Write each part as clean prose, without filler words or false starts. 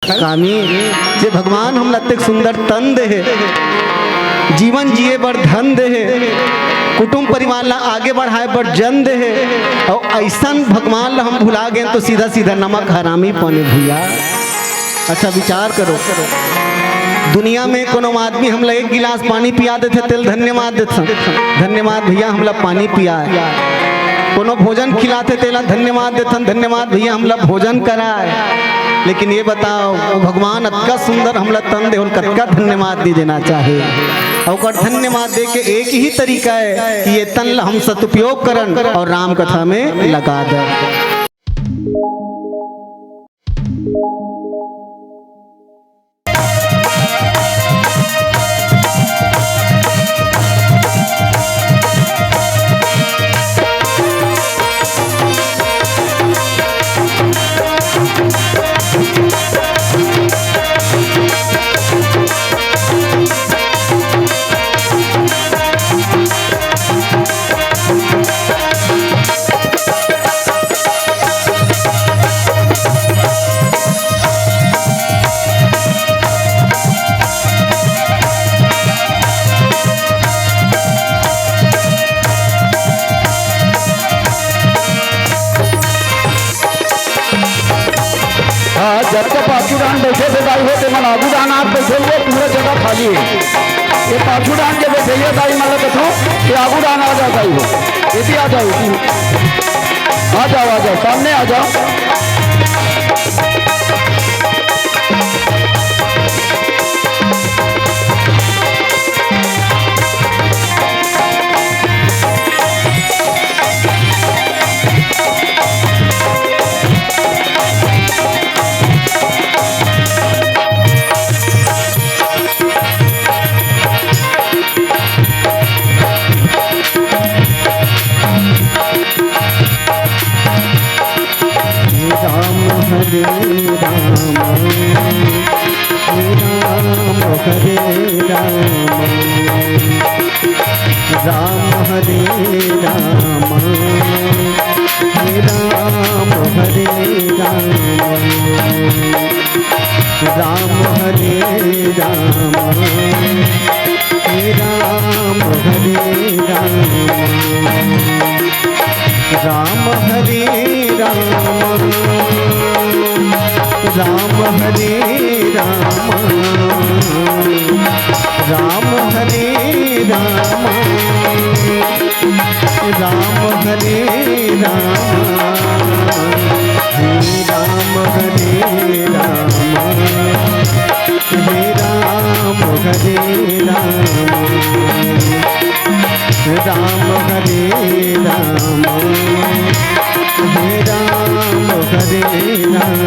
कामी जे भगवान हम लत्ते सुंदर तन दे जीवन जिए बर धन दे कुटुंब परिवार ला आगे बढ़ाए बर जन दे और ऐसा भगवान ला हम भुला गए तो सीधा सीधा नमक हरामी पने भैया। अच्छा विचार करो, दुनिया में कोनो आदमी हमला एक गिलास पानी पिया देते तेल धन्यवाद देते, धन्यवाद भैया हमला पानी पिया। कोनो भोजन खिलाते तेला धन्यवाद देते, धन्यवाद भैया हमला भोजन कराए। लेकिन ये बताओ वो भगवान अतका सुंदर हमला तन दे कतका धन्यवाद दे देना चाहे। और धन्यवाद दे के एक ही तरीका है कि ये तन हम सदुपयोग करन और राम कथा में लगा दे। जब तक पाछूडान बैठे थे दाई होते मन आगूडान आप बैठे हुए पूरा जगह खाली है। ये पाछूडान के बैठे ये दाई मतलब कथो कि आगूडान आ जाओ दाई हो इसी आ जाओ आ जाओ सामने आ जाओ। हरे राम राम हरे राम राम हरे राम राम हरे राम राम हरे राम राम हरे राम राम हरे राम राम हरे राम राम हरे राम राम हरे राम राम हरे राम हे राम हरे राम राम हरे राम हे राम हरे राम।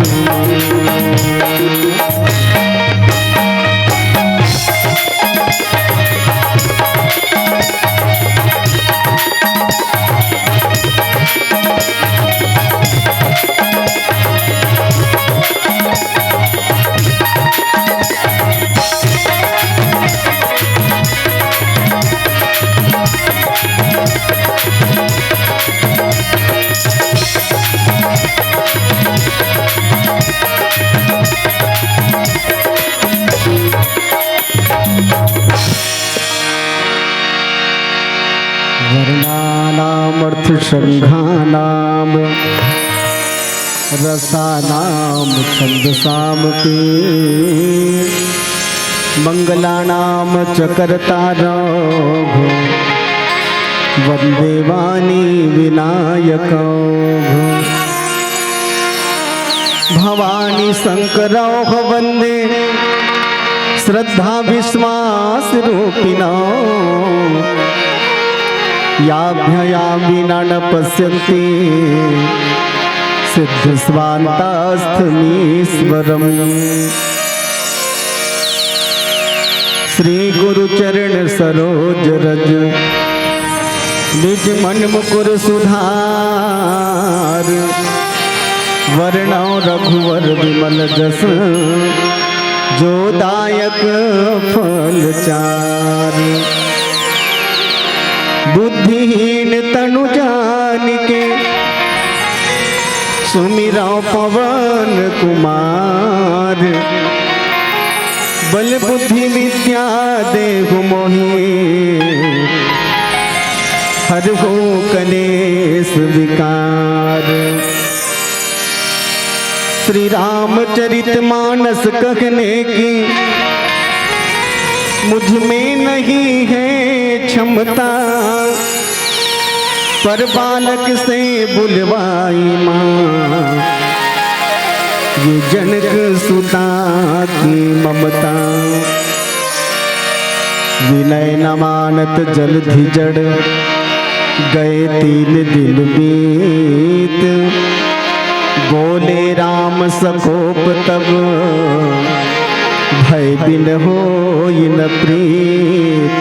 वर्णानामर्थ संघानाम रसानाम छंदसाम के मंगलानाम चकरतारो वंदे वाणी विनायको भवानी शंकरो वंदे श्रद्धा विश्वास रूपिणो याभ्ययामिना न पश्यन्ति सिद्ध स्वान्तास्थमीश्वरम्। श्री गुरु चरण सरोज रज निज मन मुकुर सुधार वर्णौ रघुवर विमल जस जो दायक फल चार। बुद्धिहीन तनु जान के सुमिरा पवन कुमार बल बुद्धि विद्या देहु मोहि हर हो कलेश विकार। श्री रामचरित मानस कहने की मुझ में नहीं है क्षमता, पर बालक से बुलवाई माँ ये जनक सुता की ममता। विनय न मानत जलधि जड़ गए 3 दिन बीत, बोले राम सकोप तब भय बिन होई न प्रीत,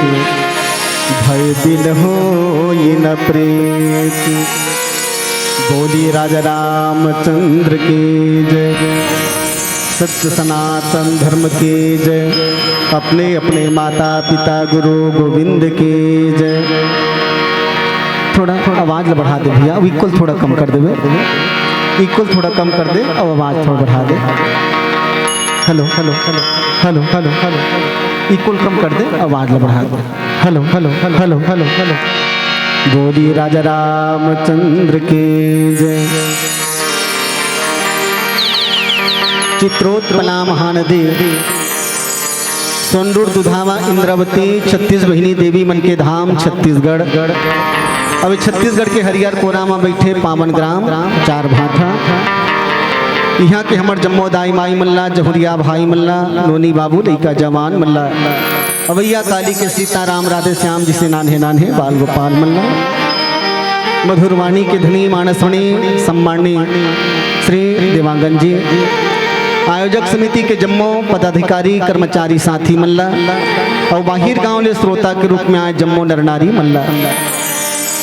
भय बिन होई न प्रीत। बोली राजा रामचंद्र की जय, सत्य सनातन धर्म की जय, अपने अपने माता पिता गुरु गोविंद की जय। थोड़ा थोड़ा आवाज बढ़ा दे भैया, अब इक्वल थोड़ा कम कर दे, इक्वल थोड़ा कम कर दे, अब आवाज थोड़ा बढ़ा दे। Hello hello hello hello hello hello, equal कम कर दे, आवाज बढ़ा दे। Hello hello hello hello hello hello. बोली राजा रामचंद्र की जय। चित्रोत्पला महानदी सोंडूर दुधावा इंद्रावती 36 बहिनी देवी मन के धाम छत्तीसगढ़। अब छत्तीसगढ़ के हरियर कोरा में बैठे पावन ग्राम 4 भाठा। यहाँ के हमर जम्मोदाई माई मल्ला, जहुरिया भाई मल्ला, नोनी बाबू लइका जवान मल्ला, अवैया काली के सीताराम राधे श्याम जिसे नान्हे नान्हे बाल गोपाल मल्ला, मधुरवाणी के धनी मानसवाणी सम्मानी श्री देवांगन जी, आयोजक समिति के जम्मो पदाधिकारी कर्मचारी साथी मल्ला, और बाहिर गांव ले श्रोता के रूप में आए जम्मो नरनारी मल्ला,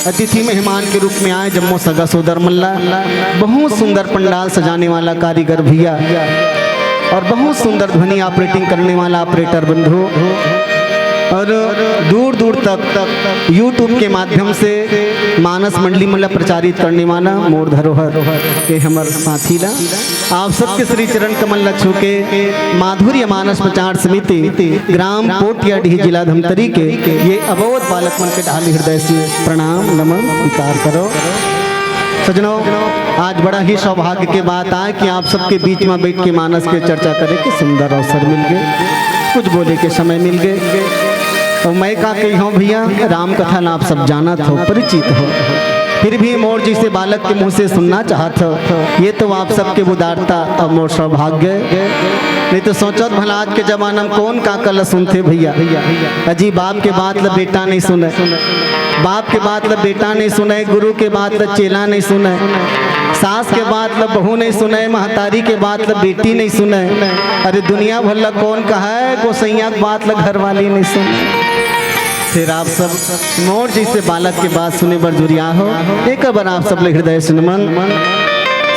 अतिथि मेहमान के रूप में आए जम्मो सगा सोदर मल्ला, बहुत सुंदर पंडाल सजाने वाला कारीगर भैया, और बहुत सुंदर ध्वनि ऑपरेटिंग करने वाला ऑपरेटर बंधु, और दूर दूर तक यूट्यूब के माध्यम से मानस मंडली मतलब प्रचारित करने वाला मोर धरोहर के हमारे साथी ला, आप सबके श्री चरण कमल ल छू के माधुर्य मानस प्रचार समिति ग्राम पोटियाडीह जिला धमतरी के ये अबोध बालक मन के ढाली हृदय से प्रणाम नमन स्वीकार करो। सजनों, आज बड़ा ही सौभाग्य के बात आए कि आप सबके बीच में बैठ के मानस के चर्चा करे के सुंदर अवसर मिल गए, कुछ बोले के समय मिल गए। और मैं का कही हूँ भैया, राम कथा ना आप सब जानत हो, परिचित हो, फिर भी मोर जी से बालक के मुंह से सुनना चाहत हो, ये तो आप सबके उदारता और मोर सौभाग्य। नहीं तो सोचत भला आज के जमाना में कौन का कल सुनते भैया। अजी बाप के बात ल बेटा नहीं सुने, बाप के बात ल बेटा नहीं सुने, गुरु के बात ल चेला नहीं सुने, सास के बात ल बहू नहीं सुने, महतारी के बात ल बेटी नहीं सुने, अरे दुनिया भर ल कौन कहा है गोसैया की बात ल घर वाली नहीं सुने। फिर आप सब मोर जैसे बालक के बात सुने बर जुरिया हो, एक बार आप सब ले हृदय से नमन।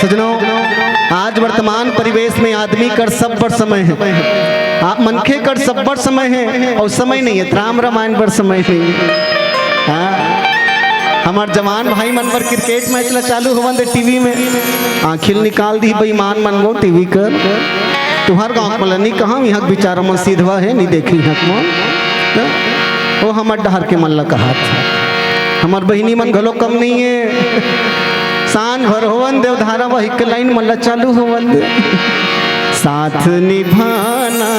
सजनों, आज वर्तमान परिवेश में आदमी कर सब पर समय है, आप मनखे कर सब पर समय है, और समय नहीं है राम रामायण पर समय नहीं है। हमार जवान भाई मन पर क्रिकेट मैच ला चालू होवन दे टीवी में, आखिल निकाल दी बेईमान मन वो टीवी कर, तुहार गाँव में नहीं कहाँ यहाँ बिचारा मन सीधवा है नहीं देखी हक में, वो हमार डहर के मन ला कहा था। हमार बहिनी मन घलो कम नहीं है, सांझ भर होवन देवधारा वह एक लाइन मन ला चालू होवन दे, साथ निभाना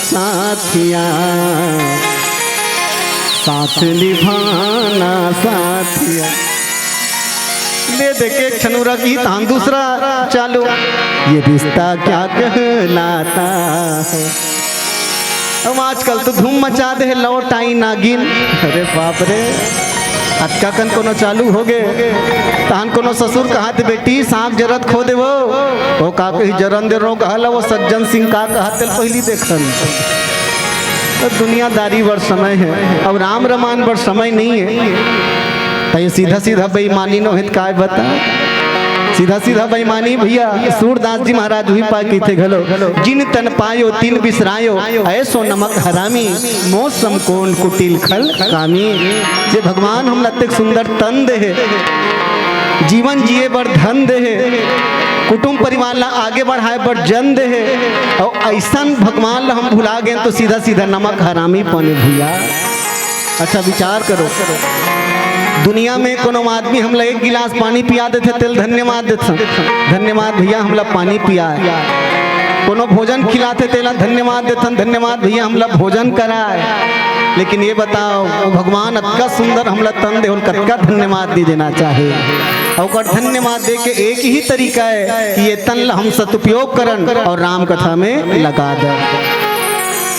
साथिया, साथ निभाना साथिया, ले देखे छनुरा गीत हम दूसरा चालू, ये रिश्ता क्या कहलाता है। अब आजकल तो धूम मचा दे लौट आई नागिन, अरे बाप रे, अटका कन कोनो चालू हो गए, तहन कोनो ससुर कहत बेटी साग जरत खो दे वो का कही जरन दे रो कहला, वो सज्जन सिंह का कहत पहली देखन। तो दुनियादारी बर समय है, अब राम रामायण बर समय नहीं है, तो ये सीधा सीधा बेईमानी नो हित काय बता, सीधा सीधा बेईमानी भैया। सूरदास जी महाराज हुई पा की थे घलो, जिन तन पायो तिन बिसरायो, ऐसो नमक हरामी, मौसम कोन कुटिल खल कामी। जे भगवान हम लत्ते सुंदर तन दे, जीवन जिए बर धन दे कुटुंब परिवार ला आगे बढ़ाए बर जन दे और ऐसा भगवान ला हम भुला गए तो सीधा सीधा नमक हरामी पने भैया। अच्छा विचार करो, दुनिया में कोनो आदमी हमला एक गिलास पानी पिया देते तेल धन्यवाद देते, धन्यवाद भैया हमला पानी पिया। कोनो भोजन खिलाते तेला धन्यवाद देते, धन्यवाद भैया हमला भोजन कराए। लेकिन ये बताओ भगवान अतका सुंदर हमला तन दे कतका धन्यवाद दे देना चाहे। और धन्यवाद दे के एक ही तरीका है कि ये तन हम सदुपयोग करन और राम कथा में लगा दे।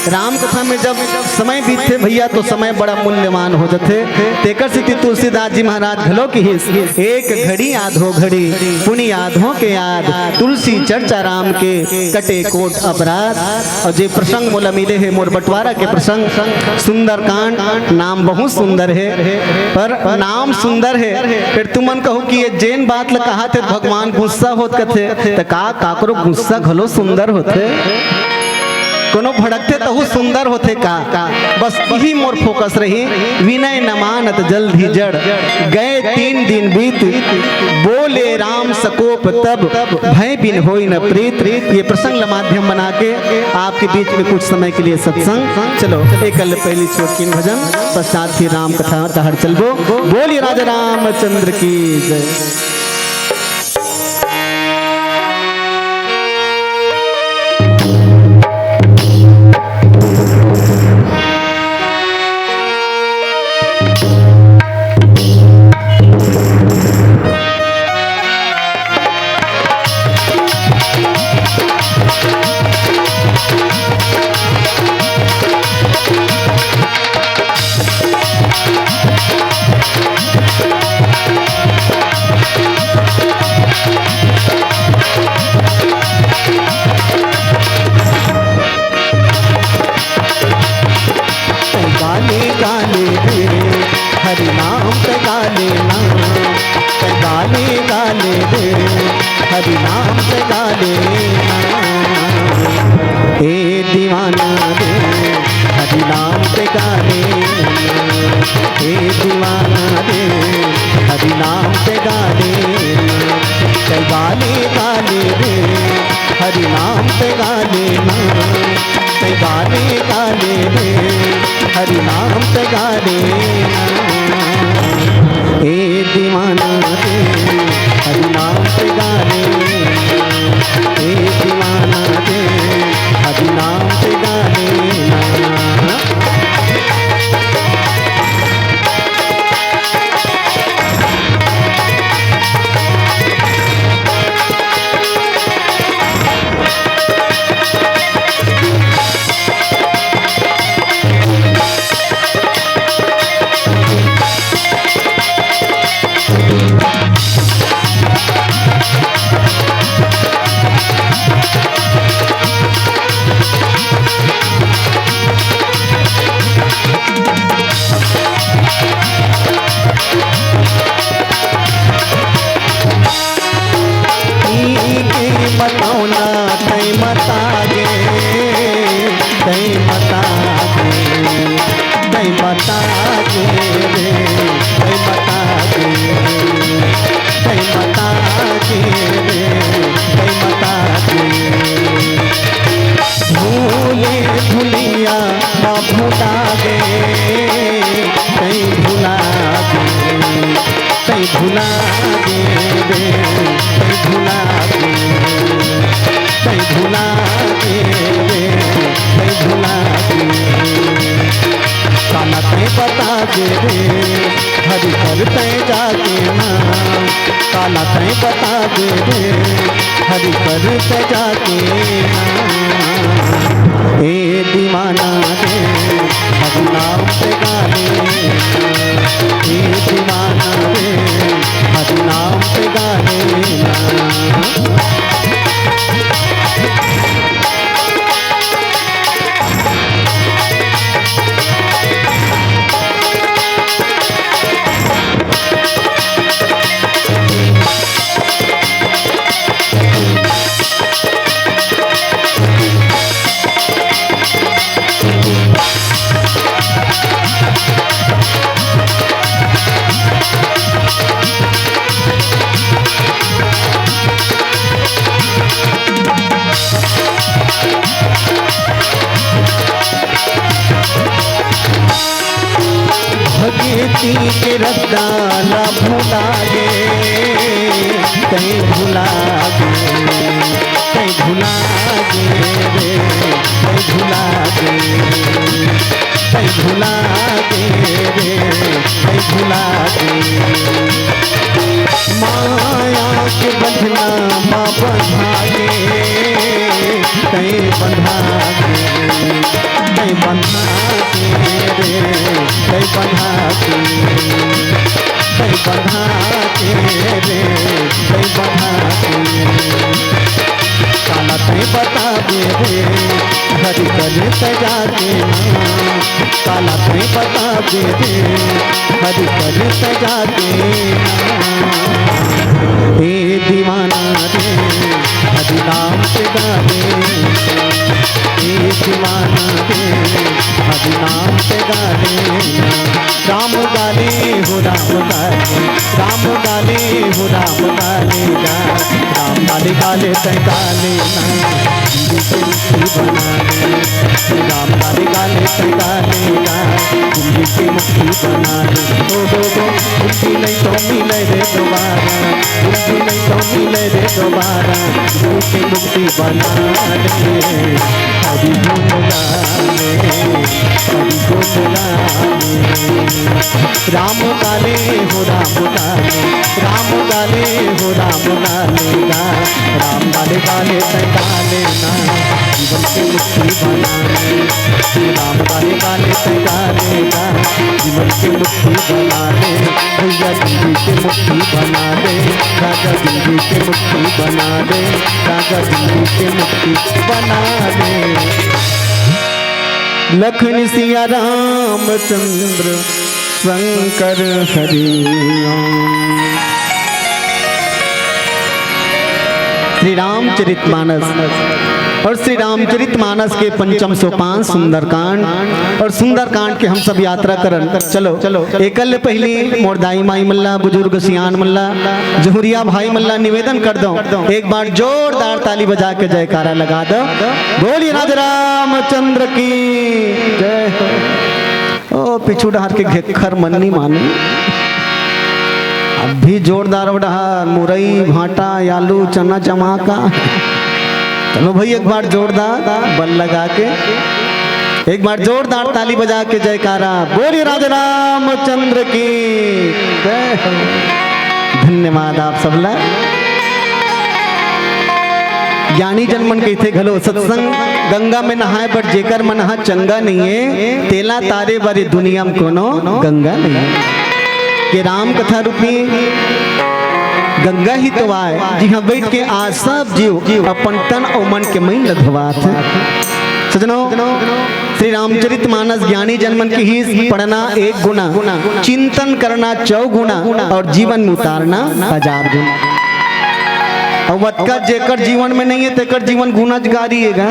राम कथा में जब समय बीतते भैया तो समय बड़ा मूल्यवान हो जाते। तेकर से तुलसीदास जी महाराज घलो की एक घड़ी आधो घड़ी पुनि आधो के याद तुलसी चर्चा राम के कटे कोट अपराध। और जे प्रसंग मोला मिले है मोर बंटवारा के प्रसंग सुंदरकांड। नाम बहुत सुंदर है पर नाम सुंदर है फिर तुमन कहो कि ये जैन बात ला कहा थे भगवान गुस्सा होत कथे तो का काकरो गुस्सा घलो सुंदर होते, कोनो भड़कते तहु सुंदर होते का। बस यही मोर फोकस रही। विनय न मानत जल्दी जड़ गए 3 दिन बीत बोले राम सकोप तब भय बिन होई न प्रीत। ये प्रसंग माध्यम बना के आपके बीच में कुछ समय के लिए सत्संग। चलो एक पहली छोटकिन भजन पश्चात फिर राम कथा तहर चलबो। बोलिए राजा रामचंद्र की जय। हरि नाम पे गाले ना गाले गाले दे हरि नाम पे गाले ना। ए दीवाना दे हरि नाम पे गाले, ए दीवाना दे हरि नाम पे गाले गाले गाले दे हरि नाम पे गाले ना गाले गाले दे हरि नाम पे गाले ए दीवाना दे हरि नाम पे गाले, ए दीवाना दे हरि नाम पे गाले ना। भुला दे भुला दे भुला दे भुला दे काला तय बता दे हरि करते जाके नाम काला तय बता दे हरि करते जाके नाम ए दीवाना दे हरि नाम पे गाले ए दीवाना दे हरि नाम पे गाले पी के रसदाना भुला गे कहीं भुला गे कहीं भुला गे रे कहीं भुला गे कहीं भुला गे रे कहीं भुला गे माया के बंधना माँ बंधा गे कहीं बंधा गे कहीं बंधा गे रे कहीं बंधा गे कहीं बंधा गे रे कहीं बंधा गे काला कहीं बता दे रे हरी कली सजा के काला कहीं बता दे रे हरी कली सजा के हे दीवाना रे हरी नाम से गाने हे दीवाना रे हरी नाम से गाने राम गाले हो राम गाले राम गाले हो राम गाले गा राम गाले गाले तय गाले मुक्ति बनाने राम गाले गाले तय गाले गा जिंदगी की मुक्ति बनाने ओ मुक्ति नहीं तो मिले रे दोबारा मुक्ति नहीं तो मिले रे दोबारा जिंदगी की मुक्ति बनाने हरि गुण गाने हरि गुण गाने राम गाले हो राम गाले राम गाले हो राम गाले गा राम गाले गाले तय गाले ना जीवन की मुक्ति बनाने राम गाले गाले तय गाले गा जीवन की मुक्ति बनाने भैया जिंदगी की मुक्ति बना दे राजा जिंदगी की मुक्ति बना दे राजा जिंदगी की मुक्ति बना दे लखन सिया रामचंद्र शंकर हरि श्री रामचरितमानस और श्री रामचरितमानस के पंचम सोपान सुंदरकांड और सुंदरकांड के हम सब यात्रा करन चलो चलो एकल पहली मोरदाई माई मल्ला बुजुर्ग सियान मल्ला जहुरिया भाई मल्ला निवेदन कर दो एक बार जोरदार ताली बजा के जयकारा लगा दो बोलिए राजा रामचंद्र की जय हो। ओ पिछू डहार के घेखर मन्नी माने अब भी जोरदार डहार मुरई भाटा आलू चना चमाका चलो भाई एक बार जोरदार बल लगा के एक बार जोरदार ताली बजा के जयकारा बोलिए राजा रामचंद्र की जय हो। धन्यवाद आप सबला ज्ञानी जन मन कहते घलो सत्संग गंगा में नहाए पर जेकर मन हा चंगा नहीं है तेला तारे बारे दुनिया में कोनो गंगा नहीं है कि राम कथा रूपी गंगा ही तो आए जी हाँ बैठ के आज सब जीव अपन तन और मन के मई लधवात है सजनो श्री रामचरितमानस ज्ञानी जनमन की ही पढ़ना एक गुना चिंतन करना 4 गुना और जीवन में उतारना 1000 गुना और वत्का जेकर जीवन में नहीं है तेकर जीवन गुनागारी है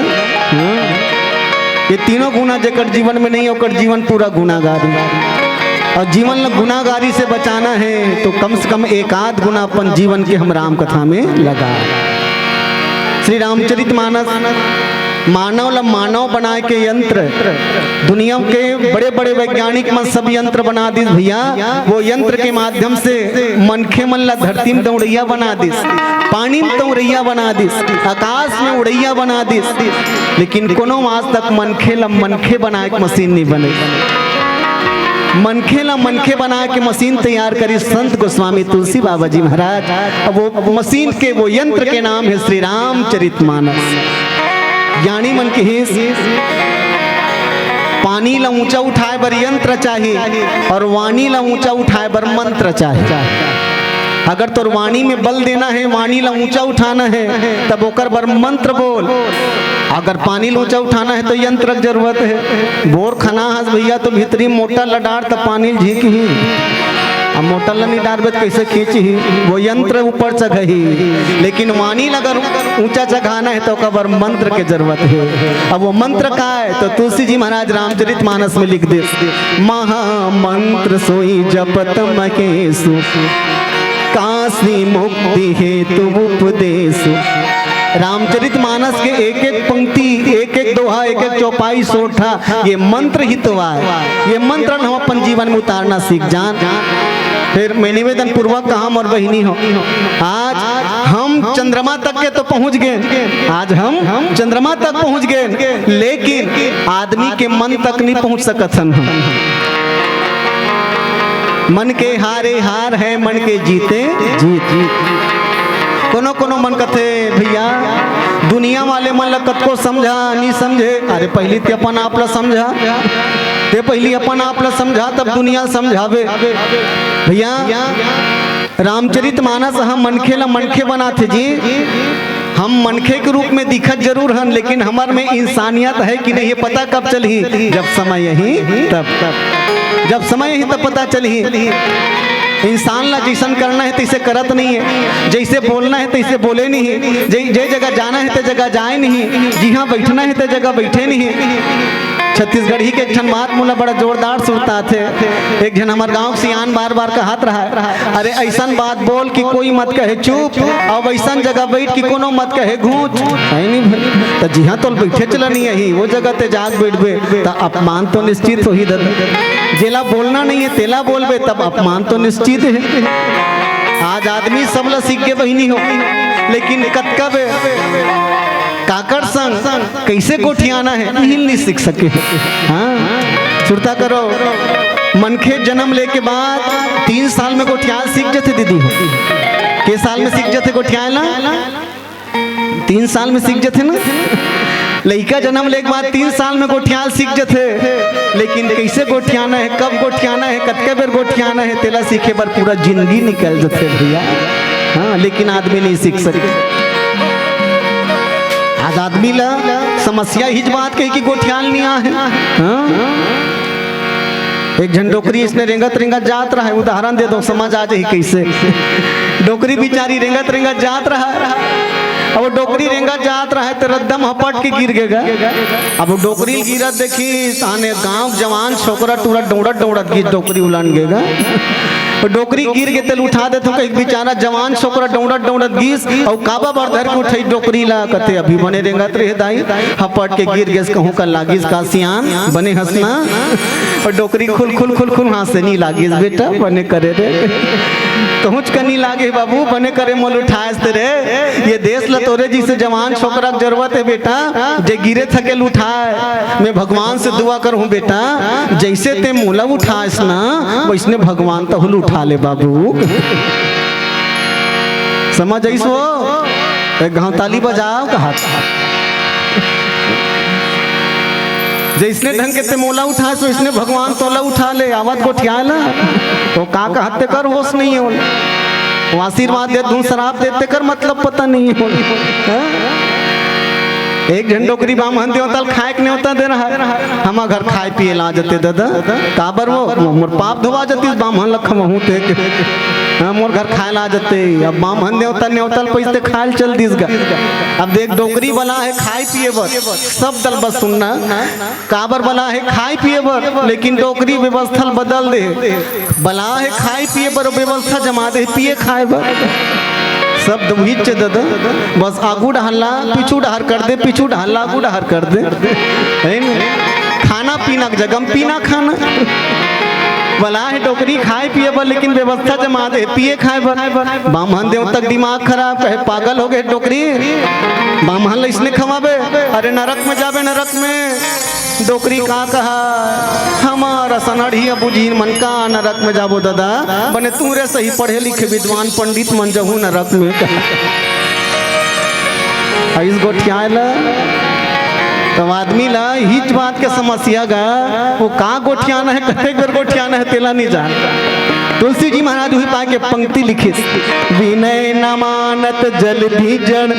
ये तीनों गुना जेकर जीवन में नहीं है ओकर जीवन पूरा गुनागारी और जीवन गुनागारी से बचाना है तो कम से कम 1-8 गुना अपन जीवन के हम राम कथा में लगा श्री रामचरितमानस मानव ला मानव बनाए के यंत्र दुनिया के बड़े बड़े वैज्ञानिक मन सब यंत्र बना दिस भैया वो यंत्र के माध्यम से मनखे मन ला धरती में दौड़ैया बना दिस पानी में दौड़ैया बना दिस आकाश में उड़ैया बना दिस लेकिन कोनो आज तक मनखे ला मनखे बनाए के मशीन नहीं बने मनखे ला मनखे बना के मशीन तैयार करी संत गोस्वामी तुलसी बाबा जी महाराज। अब वो मशीन के वो यंत्र के नाम है श्री रामचरितमानस। ज्ञानी मन के ही पानी ला ऊंचा उठाए बर यंत्र चाहिए और वाणी ला ऊंचा उठाए बर मंत्र चाहिए। अगर तो वाणी में बल देना है वाणी ला ऊंचा उठाना है तब ओकर बर मंत्र बोल। अगर पानी ऊंचा उठाना है तो यंत्र की जरूरत है। बोर खना हस भैया तो भीतरी मोटा लडार तब पानी झीक ही अब मोटर ला नहीं डारबे कैसे खींची ही वो यंत्र ऊपर चढ़ी। लेकिन वाणी अगर ऊंचा चढ़ाना है तो कबर मंत्र के जरूरत है। अब वो मंत्र का है तो तुलसी जी महाराज रामचरितमानस में लिख दे महामंत्र सोई जपत महेशु काशी मुक्ति हेतु उपदेशु रामचरितमानस के एक एक पंक्ति, एक एक दोहा, एक एक चौपाई, सोठा, ये मंत्र हितवा है। ये मंत्र हम अपन जीवन में उतारना सीख जान। फिर मैं निवेदन पूर्वक कहा और बहिनी हो, आज हम चंद्रमा तक के तो पहुंच गए, आज हम चंद्रमा तक पहुंच गए, लेकिन आदमी के मन तक नहीं पहुंच सकत हम। मन के हारे हार है, मन के जीते जीत। कोनो मन कथे भैया दुनिया वाले मन ल कतको समझा नहीं समझे, अरे पहली ते अपन आप ला समझा, ते पहली अपन आप ला समझा तब दुनिया समझावे। भैया रामचरितमानस हम मनखे ला मनखे बनाते जी, हम मनखे के रूप में दिखत जरूर हन, लेकिन हमार में इंसानियत है कि नहीं ये पता कब चलही, जब समय यही तब जब समय यही तब पता चलही। इंसान ला जैसन करना है तैसे करत नहीं है, जैसे बोलना है तैसे बोले नहीं, जे जगह जाना है तो जगह जाए नहीं, जहाँ बैठना है तो जगह बैठे नहीं। छत्तीसगढ़ी के एक जन बात मुला बड़ा जोरदार सुनता थे, एक जन हमारे गांव सियान बार बार कहत रहा, अरे ऐसा बात बोल कि कोई मत कहे चुप, और ऐसा जगह बैठ कि कोनो मत कहे घूंच। तो जिहाँ तो बैठे चलनी यही वो जगह ते जाग बैठबे तो अपमान तो निश्चित हो ही दादा। जेला बोलना नहीं है तेला बोलबे तब अपमान तो निश्चित है। आज आदमी सब ला सीख के बहिनी हो, लेकिन कब काकर संग कैसे गोठियाना है हिल नहीं सीख सके। हाँ सुरता करो, मनखे जन्म ले के बाद 3 साल में गोठियाल सीख जाते दीदी हो, के साल में सीख जाते गोठियाल ना, 3 साल में सीख जाते ना। लड़का जन्म ले के बाद 3 साल में गोठियाल सीख जाते, लेकिन कैसे गोठियाना है, कब गोठियाना है, कतके बेर गोठियाना है तेला सीखे बार पूरा जिंदगी निकल जाते भैया। हाँ लेकिन आदमी नहीं सीख सके। आज आदमी ला समस्या हिज बात कही कि गोठियाल नहीं आ है। हाँ? एक झन डोकरी इसने रेंगत रेंगत जात रहा है, उदाहरण दे दो समझ आ जाए कैसे। डोकरी बेचारी रेंगत रेंगत जात रहा, अब डोकरी रेंगत जात रहा है तो रद्दम हपट के गिर गएगा। अब डोकरी गिरत देखी ताने गांव जवान छोकरा टूरा दौड़त दौड़त गिर डोकरी उलान गेगा। डोकरी गिर के तेल उठा दे तो एक बेचारा जवान छोकरा दौड़त दौड़त गिस और काबा बार धर के उठाई डोकरी ला कते अभी बने रेंगत रहे दाई हपट के गिर गेस कहूं का लागिस का सियान बने हंसना, और डोकरी खुल खुल खुल खुल हाथ से नहीं लागिस बेटा बने करे रे कहूँच का नहीं लागे बाबू बने करे मोल उठाए रे। ये देश ला तोरे जिसे जवान छोकरा की जरूरत है बेटा, जे गिरे थके उठाए। मैं भगवान से दुआ करूँ बेटा जैसे ते मोला उठाएस ना वैसने भगवान तो हुल उठा ले बाबू। समझ आई सो एक गाँव ताली बजाओ कहा जैसने ढंग के ते मोला उठा सो इसने भगवान तोला उठा ले। आवत गोठिया ला तो का हत्या कर होश नहीं है, वो आशीर्वाद दे दूं शराब देते कर मतलब पता नहीं है। एक झंडोकरी बामहन देवताल खाए के न्योता दे रहा है, हम घर खाए पिए ला जते दादा काबर वो मोर पाप धोवा जती बामहन लखम हूँ ते मोर घर खाए ला जते। अब बामहन देवता न्योतल पैसे खाए चल दिस गा। अब देख डोकरी बना है खाए पिए बर सब दल बस सुनना, काबर बना है खाए पिए बर लेकिन डोकरी व्यवस्था बदल दे, बना है खाए पिए बर व्यवस्था जमा दे पिए खाए बर सब दुहिच दादा बस आगू डहला पीछू डहर कर दे, पीछू डहला आगू डहर कर दे। खाना पीना जगम पीना खाना बला है डोकरी खाए पिए बर लेकिन व्यवस्था जमा दे पिए खाए बर। बामहन देव तक दिमाग खराब कहे पागल हो गए डोकरी बामहन इसने खवाबे अरे नरक में जाबे नरक में। डोकरी का कहा हमारा सनढ़ी बुझी मन का नरक में जाबो दादा बने तू रे सही पढ़े लिखे विद्वान पंडित मन जहू नरक में। इस गोठिया तो आदमी ला हिच बात के समस्या गा वो का गोठियाना है कते बेर गोठियाना है तेला नहीं जानता। तुलसी जी महाराज हुई पाए के पंक्ति लिखी विनय न मानत जल भी जड़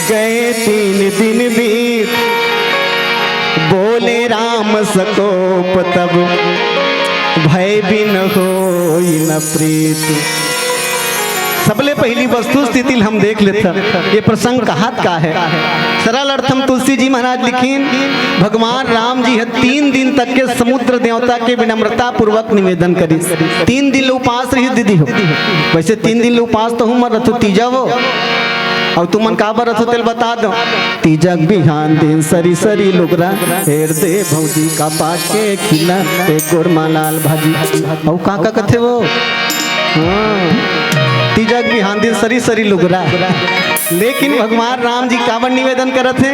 गए 3 दिन बीत बोले राम सकोप तब भय बिन होई न प्रीत। सबले पहली वस्तु स्थिति हम देख लेते ये प्रसंग कहात का है। सरल अर्थम तुलसी जी महाराज लिखीन भगवान राम जी है 3 दिन तक के समुद्र देवता के विनम्रता पूर्वक निवेदन करी। 3 दिन उपास रही दीदी हो, वैसे 3 दिन उपास तो हूँ मर तीजा वो और तुमन का बरत होतेल बता दो। तीजक बिहान दिन सरी सरी लुगरा हेर दे भौजी का पाट के खिला एक गोरमा लाल भाजी। और काका कथे वो तीजक बिहान दिन सरी सरी लुगरा। लेकिन भगवान राम जी कावन निवेदन करत है,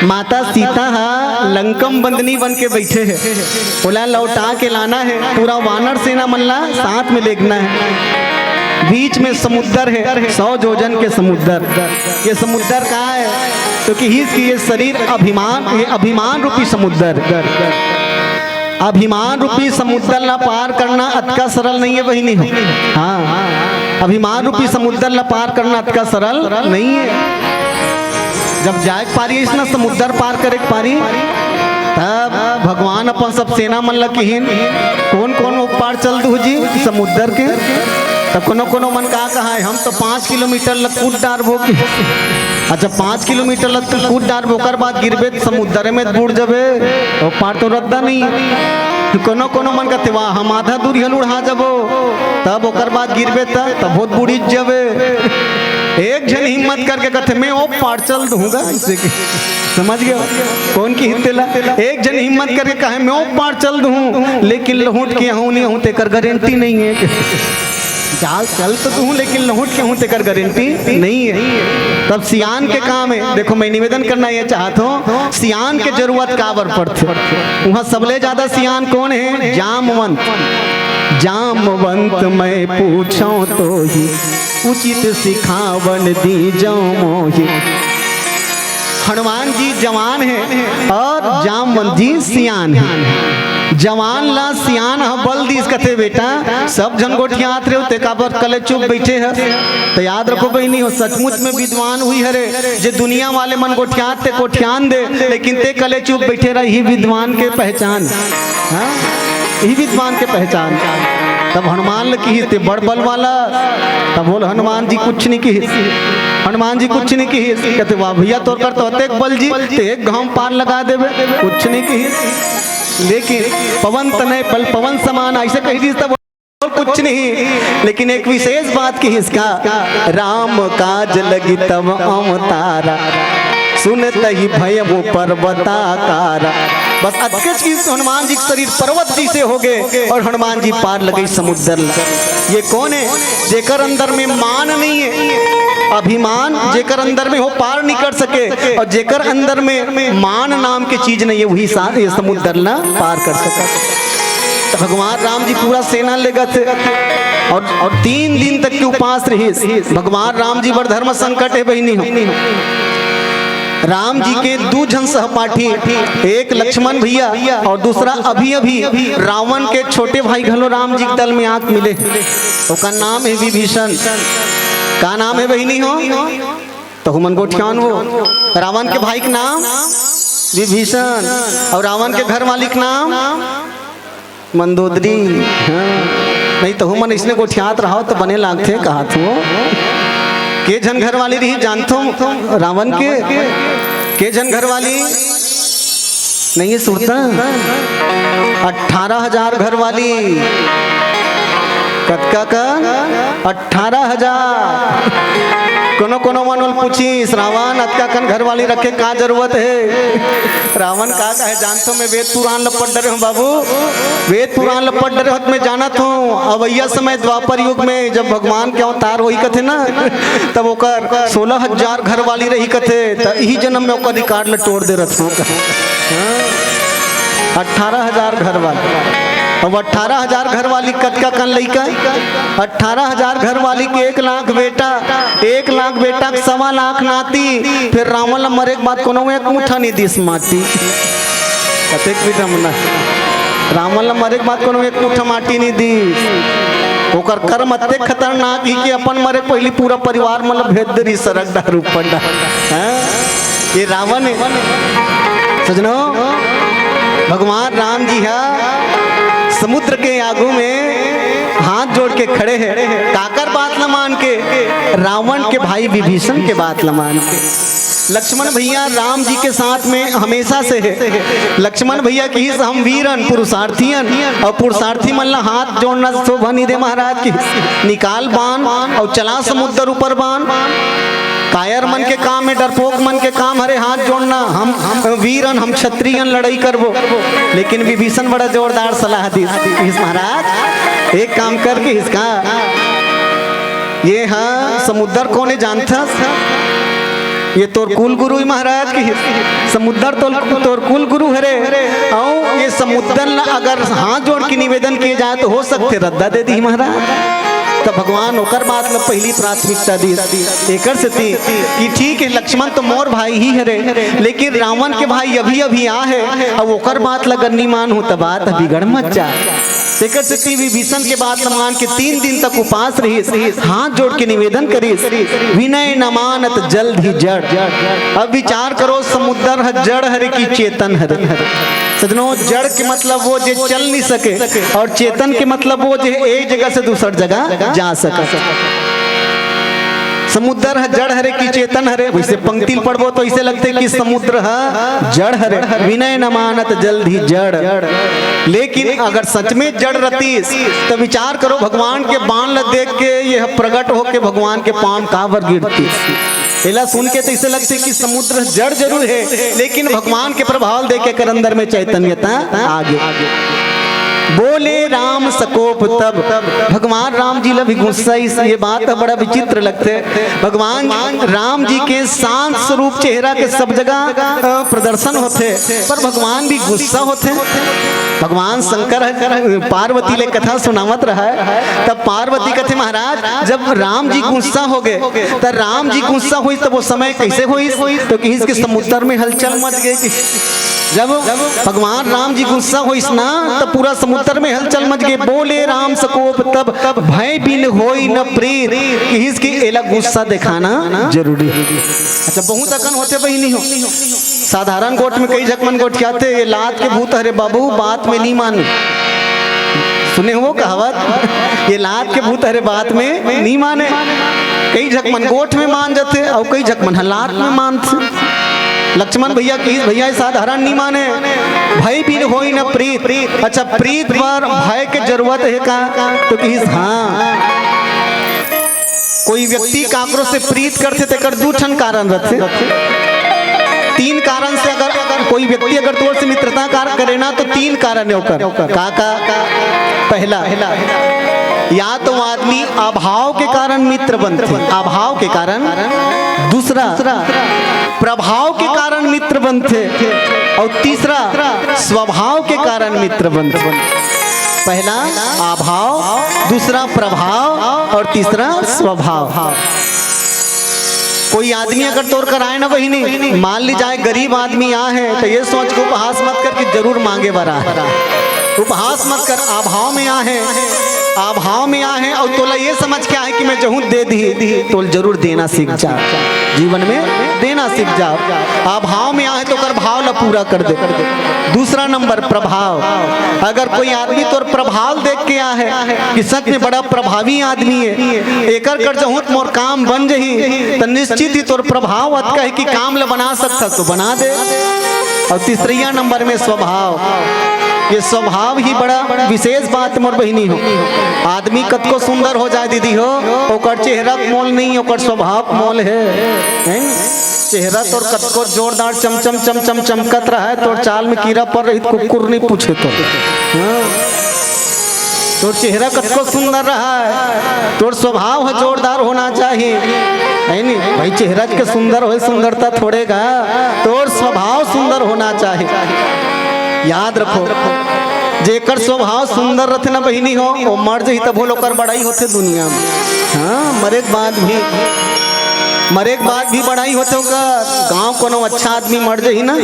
माता सीता हा लंकम बंदनी बन के बैठे है, बोला लौटा के लाना है, पूरा वानर सेना मल्ला साथ में लेगना है। बीच में समुद्र है, 100 जोजन के समुद्र। ये समुद्र कहाँ है? क्योंकि ये शरीर अभिमान, ये अभिमान रूपी समुद्र, अभिमान रूपी समुद्र ला पार करना अतका सरल नहीं है बहिनी हो। हाँ, अभिमान रूपी समुद्र ला पार करना अतका सरल नहीं है। जब जाए पारी इसना समुद्र पार करे पारी, तब भगवान अपन सब सेना मन लकीन कौन कौन पार चल दू जी समुद्र के। तब कोनो कोनो मन कहा है हम तो 5 किलोमीटर लग कूद डारबो के। अच्छा 5 किलोमीटर लग कूद डारबो कर बाद गिरबे समुद्र में बूढ़ जबे और पार तो रद्दा नहीं। कोनो कोनो मन कहते वाह हम आधा दूरी हल उड़ा जबो, तब ओकर बाद गिरबे तब बहुत बूढ़ी जबे। एक जन हिम्मत करके कहते मैं वो पार चल दूंगा इससे के। समझ गए कौन की हितेला? एक जन हिम्मत करके कहे मैं वो पार चल दूं, लेकिन लहुट के हूं नहीं हूं तेकर गारंटी नहीं है। चाल चल तो तू लेकिन लहुट के हूं तेकर गारंटी नहीं है। तब सियान के काम है। देखो मैं निवेदन करना ये चाहता हूँ, सियान के जरूरत काबर पड़ते। वहाँ सबले ज्यादा सियान कौन है? जामवंत। जामवंत मैं पूछूं तो ही उचित सिखावन दी जाऊं मोही। हनुमान जी जवान है और जामवंत जी सियान है। जवान ला सियान बल दीस कथे बेटा, सब जन गोठियात रहे होते काबर कले चुप बैठे है। तो याद रखो बहनी हो, सचमुच में विद्वान हुई हरे जे दुनिया वाले मन गोठियात ते कोठियान दे, लेकिन ते कले चुप बैठे रही ही विद्वान के पहचान। हाँ, यही विद्वान के पहचान। तब हनुमान लकी ते बड़ बल वाला। तब बोल हनुमान जी कुछ नहीं की, हनुमान जी कुछ नहीं की। कहते वाह भैया तोर कर तो एक बल जी ते एक घाम पार लगा देवे, कुछ नहीं की। लेकिन पवन तनय पल पवन समान ऐसे कही दी तब कुछ नहीं। लेकिन एक विशेष बात की इसका, राम काज लगी तब अवतारा सुनत ही भय वो पर्वताकारा। बस अटकच की हनुमान जी शरीर पर्वत जी से हो गए और हनुमान जी पार लगे समुद्र। ये कौन है? जेकर अंदर में मान नहीं है, अभिमान जेकर अंदर में हो पार नहीं कर सके, और जेकर अंदर में मान नाम की चीज नहीं है वही ये समुद्र ना पार कर सका। तो भगवान राम जी पूरा सेना ले गए और 3 दिन तक के उपास रही। भगवान राम जी बड़ धर्म संकट है बहनी हो। राम जी के 2 जन सहपाठी, एक लक्ष्मण भैया और दूसरा अभी अभी रावण के छोटे भाई घलो राम जी के दल में आंख मिले। उसका नाम है विभीषण। का नाम है बहनी हो? तो हुमन गोठियान हो। रावण के भाई का नाम विभीषण और रावण के घर मालिक नाम मंदोदरी। हाँ। नहीं तो हुमन इसने गोठियात रहा तो बने लागते कहा तो के जन घर वाली रही जानते हो? रावण के जन घर वाली नहीं है सुनता? 18,000 घर वाली। कतका का 18,000। कोनो कोनो मनोल पूछी रावण अतका कन घर वाली रखे का जरूरत है? रावण का है जानते हो? मैं वेद पुराण लपट डरे हूँ बाबू, वेद पुराण लपट डरे हूँ। मैं जानत हूँ अवैया समय द्वापर युग में जब भगवान के अवतार वही कथे ना, तब ओकर 16,000 घर वाली रही कथे। तो यही जन्म में ओकर रिकॉर्ड लटोड़ दे रहा हूँ। 18,000 घर वाली। अब 18,000 घर वाली कतका कन लइका? 18,000 घर वाली के 1 लाख बेटा, 1 लाख बेटा के 1.25 लाख नाती। फिर रावण ला मरे के बाद कोनो एक मुठा नहीं दिस माटी। कतेक बेटा मना रावण ला मरे के बाद कोनो एक मुठा माटी नहीं दी। ओकर कर्म अत्ते खतरनाक ही कि अपन मरे पहली पूरा परिवार मतलब भेज दे सरक डार ऊपर डार। ये रावण है सजनो। भगवान राम जी है समुद्र के आगू में हाथ जोड़ के खड़े हैं। काकर बात न मान के, रावण के भाई विभीषण के बात न मान के। लक्ष्मण भैया राम जी के साथ में हमेशा से है। लक्ष्मण भैया की ही हम वीरन पुरुषार्थियन और पुरुषार्थी मन ला हाथ जोड़ना शोभा नहीं दे महाराज की। निकाल बाण और चला समुद्र ऊपर बाण। कायर मन के काम है, डरपोक मन के काम हरे हाथ जोड़ना। हम वीरन हम क्षत्रियन लड़ाई करबो। लेकिन विभीषण बड़ा जोरदार सलाह दी महाराज, एक काम करके इसका ये हाँ समुद्र कोने जानता, ये तोर कुल गुरु ही महाराज की। समुद्र तोर कुल गुरु हरे और ये समुद्र अगर हाथ जोड़ के निवेदन किए जाए तो हो सकते रद्दा दे दी महाराज। तो भगवान ओकर बात में पहली प्राथमिकता दी एकर से थी कि ठीक है लक्ष्मण तो मोर भाई ही हरे, लेकिन रावण के भाई अभी अभी आ है अब ओकर बात लगनी मान हो तो बात बिगड़ मत जा। एकर से थी विभीषण के बात मान के 3 दिन तक उपास रही, हाथ जोड़ के निवेदन करी, विनय न मानत जल्द ही जड़। अब विचार करो समुद्र है जड़ हरे की चेतन हरे। सजनों जड़ के मतलब वो जो चल नहीं सके और चेतन के मतलब वो जो एक जगह से दूसरी जगह जा सके। समुद्र है जड़ हरे की चेतन हरे, वैसे पंक्ति पढ़बो तो इसे लगते कि समुद्र है जड़ हरे, विनय न मानत जल्द ही जड़। लेकिन अगर सच में जड़ रहती तो विचार करो भगवान के बाण ल देख के यह प्रकट होके भगवान के पांव काबर गिरती। एला सुन के तो इसे लगते कि समुद्र जड़ जरूर है, लेकिन भगवान के प्रभाव देके कर अंदर में चैतन्यता आगे। बोले राम सकोप तब, भगवान राम जी ला भी गुस्सा ये बात बड़ा विचित्र लगते। भगवान राम जी के शांत स्वरूप चेहरा के सब जगह प्रदर्शन होते, पर भगवान भी गुस्सा होते। भगवान शंकर पार्वती ले कथा सुनावत रहा है, तब पार्वती कहते महाराज जब राम जी गुस्सा हो गए तब राम जी गुस्सा हुई तब वो समय कैसे हुई तो कि इसके समुद्र में हलचल मच गई। जब भगवान राम जी गुस्सा हुई ना तब पूरा समुद्र में हलचल मच गए। बोले राम सकोप तब भय बिन होई न प्रीत, इसकी एला गुस्सा दिखाना जरूरी है। अच्छा बहुत अकन होते बहिनी हो, साधारण गोट में कई झकमन गोट क्या थे ये लात के भूत हरे बाबू बात में नहीं माने। सुने हो कहावत ये लात के भूत हरे बात में नहीं माने। कई झकमन गोट में मान जाते और कई झकमन लात में मानते। लक्ष्मण भैया की भैया साधारण नहीं माने, भय भी होई न प्रीत। अच्छा प्रीत पर भय के जरूरत है का तो कि हाँ कोई व्यक्ति काकरो से प्रीत करते तो कर दू ठन कारण रहते। 3 कारण से अगर कोई व्यक्ति अगर तोर से मित्रता करे ना तो 3 कारण है का पहला या तो आदमी अभाव के कारण मित्र बनते, अभाव के कारण। दूसरा प्रभाव के कारण मित्र बनते और तीसरा स्वभाव के कारण मित्र बनते। पहला अभाव, दूसरा प्रभाव और तीसरा स्वभाव। कोई आदमी अगर तोड़ कर आए ना बहिनी, मान ली जाए गरीब आदमी आ है तो ये सोच को उपहास मत कर कि जरूर मांगे बरा, उपहास मत कर। अभाव में आ है, अभाव में आ है और तोला ये समझ के आए कि मैं जहूँ दे दी तो जरूर देना सीख जा, जीवन में देना सीख जाओ। अभाव में आए तो कर भाव ला पूरा कर दे। दूसरा नंबर प्रभाव, अगर कोई आदमी तोर प्रभाव देख के आ है कि सच में बड़ा प्रभावी आदमी है, एकर कर जहूँ मोर काम बन जही तो निश्चित ही तोर प्रभाव अत कहे कि काम ला बना सकता तो बना दे। और तीसरा नंबर में स्वभाव, ये स्वभाव ही बड़ा विशेष बात मोर बहिनी हो। आदमी कतको सुंदर हो जाए दीदी हो ओकर चेहरा मोल नहीं ओकर स्वभाव मोल है। चेहरा तोर कतको जोरदार चमचम चमचम चमकत रहा है, तोर चाल में कीड़ा पड़ रही कुकुर नहीं पूछे तो तोर चेहरा कतको सुंदर रहा है, तोर स्वभाव है जोरदार होना चाहिए है नहीं भाई। चेहरा के सुंदर हो सुंदरता थोड़ेगा, तोर स्वभाव सुंदर होना चाहिए। याद रखो जेकर स्वभाव सुंदर रहते ना बहिनी हो वो मर जही तब लोग बड़ाई होते दुनिया में। हाँ मरे के बाद भी बड़ाई होते होकर। गांव कोनो अच्छा आदमी मर जही ना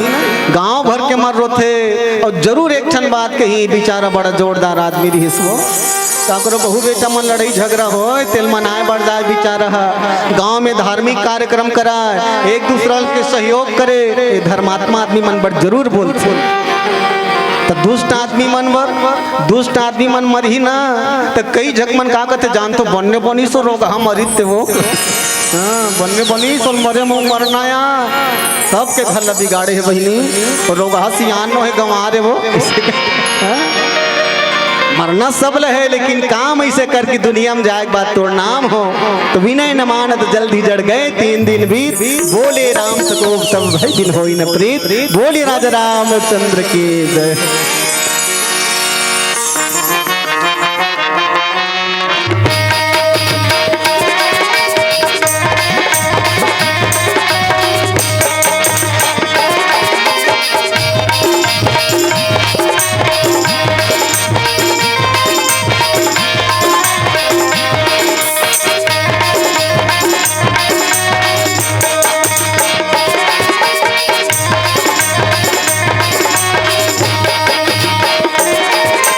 गांव भर के मर रोते। और जरूर एक ठन बात कही बेचारा बड़ा जोरदार आदमी रही वो काकरो बहु बेटा मन लड़ाई झगड़ा हो तेल मनाए बढ़ जाए बेचारा गांव में धार्मिक कार्यक्रम कराए एक दूसरा के सहयोग करे। धर्मात्मा आदमी मन बड़ जरूर बोलते। तो दुष्ट आदमी मन मर ही ना तो कई झकमन का कहते जान तो बनने बनी सो रोग हम मरित वो हाँ बन में बनी सोन मरे मुँह मरनाया सबके घर ला बिगाड़े है बहनी और रोगा सियानो है गंवारे वो हाँ? मरना सब है लेकिन काम ऐसे कर कि दुनिया में जाए बात तोड़ नाम हो तो विनय न मानत जल्दी जड़ गए 3 दिन बीत बोले राम सको सब भाई दिन होई न प्रीत बोले राजा रामचंद्र की जय।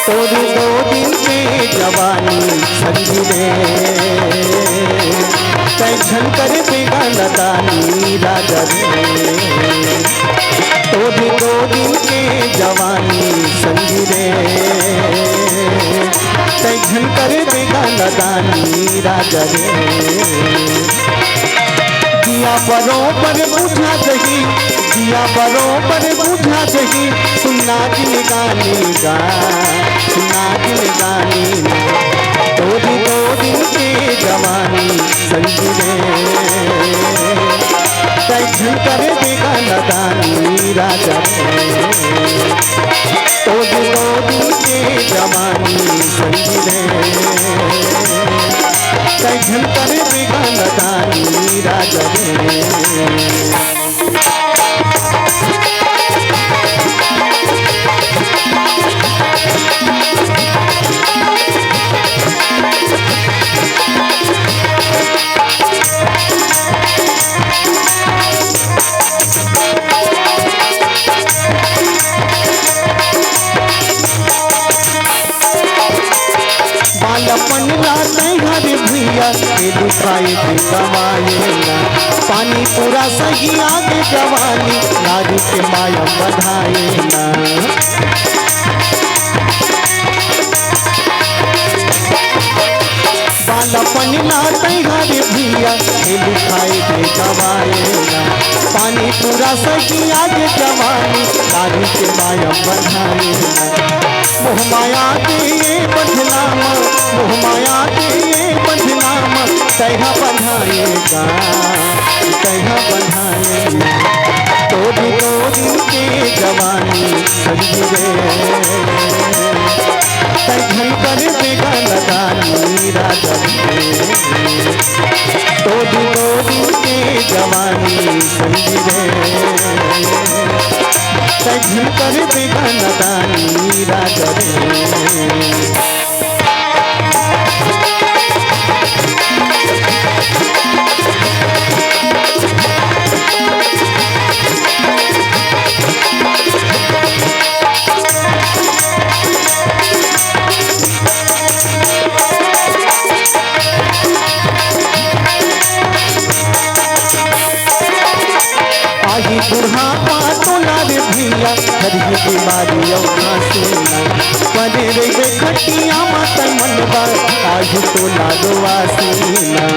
तोरी 2 दिन के जवानी संगी रे कैसन कर देगा नदानी राजा रे तोरी 2 दिन के जवानी संगी रे कैसन कर देगा नदानी राजा रे दिया बरोबर बुझा जही दिया बरोबर बुझा जही सुना दिल गानी गा सुना दिल गानी तोरी 2 दिन के जवानी संगी रे कैसन कर देगा नदानी राजा रे तोरी 2 दिन के जवानी संगी रे कैसन कर देगा नदानी राजा रे। बालपन लाते हरे भैया ये दुखाए भी कमाएगा पानी पूरा सही आगे जवानी नारी के माया बधाएगा बालपन लाते हरे भैया ये दुखाए भी कमाएगा पानी पूरा सही आगे जवानी नारी के माया बधाएगा मोह माया के ये बदनामा मोह माया के ये बदनामा तैहा बधाएगा तैहा बधाएगा तोरी 2 दिन के जवानी संगी रे कैसन कर देगा नदानी राजा रे तोरी 2 दिन के जवानी संगी रे कैसन कर देगा नदानी राजा रे। आही बुढ़ापा तोला रे भैया हरी बीमारी खांसीना परे रे खटिया माता मनबा आही तोला दोवासीना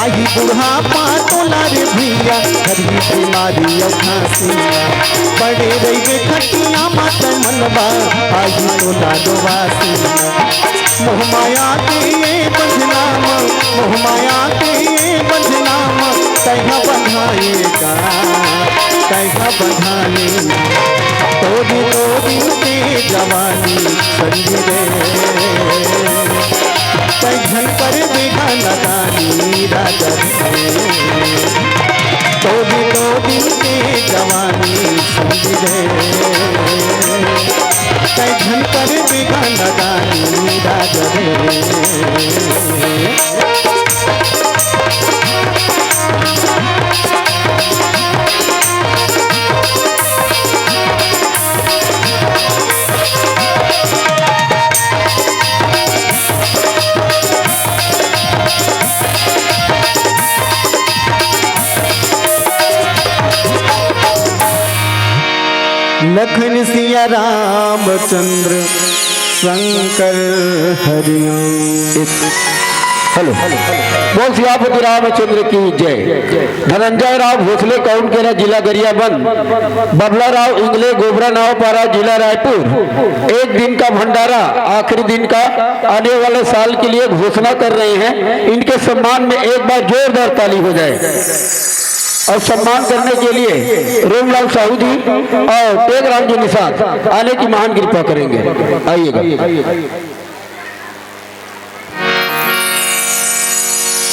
आही बुढ़ापा तोला रे भैया हरी बीमारी खांसीना परे रे खटिया माता मनबा आही तोला दोवासीना मोह माया के ये बदनामा मोह माया के ये बदनामा तैहा बधाएगा तैहा बधाएगा तोरी 2 दिन के जवानी संगी रे कैसन कर देगा नदानी राजा रे तोरी 2 दिन के जवानी संगी रे कैसन कर देगा नदानी राजा रे। लखन सिया रामचंद्र शंकर हरिओम। हेलो बोल सियापति रामचंद्र की जय। धनंजय राव भोसले काउंट केरा जिला गरियाबंद, बबला राव इंगले गोबरा नाव पारा जिला रायपुर एक दिन का भंडारा आखिरी दिन का आने वाले साल के लिए घोषणा कर रहे हैं। इनके सम्मान में एक बार जोरदार ताली हो जाए। और सम्मान करने के लिए रोमलाल साहू जी और तेगराम जी निषाद आने की महान कृपा करेंगे। आइएगा।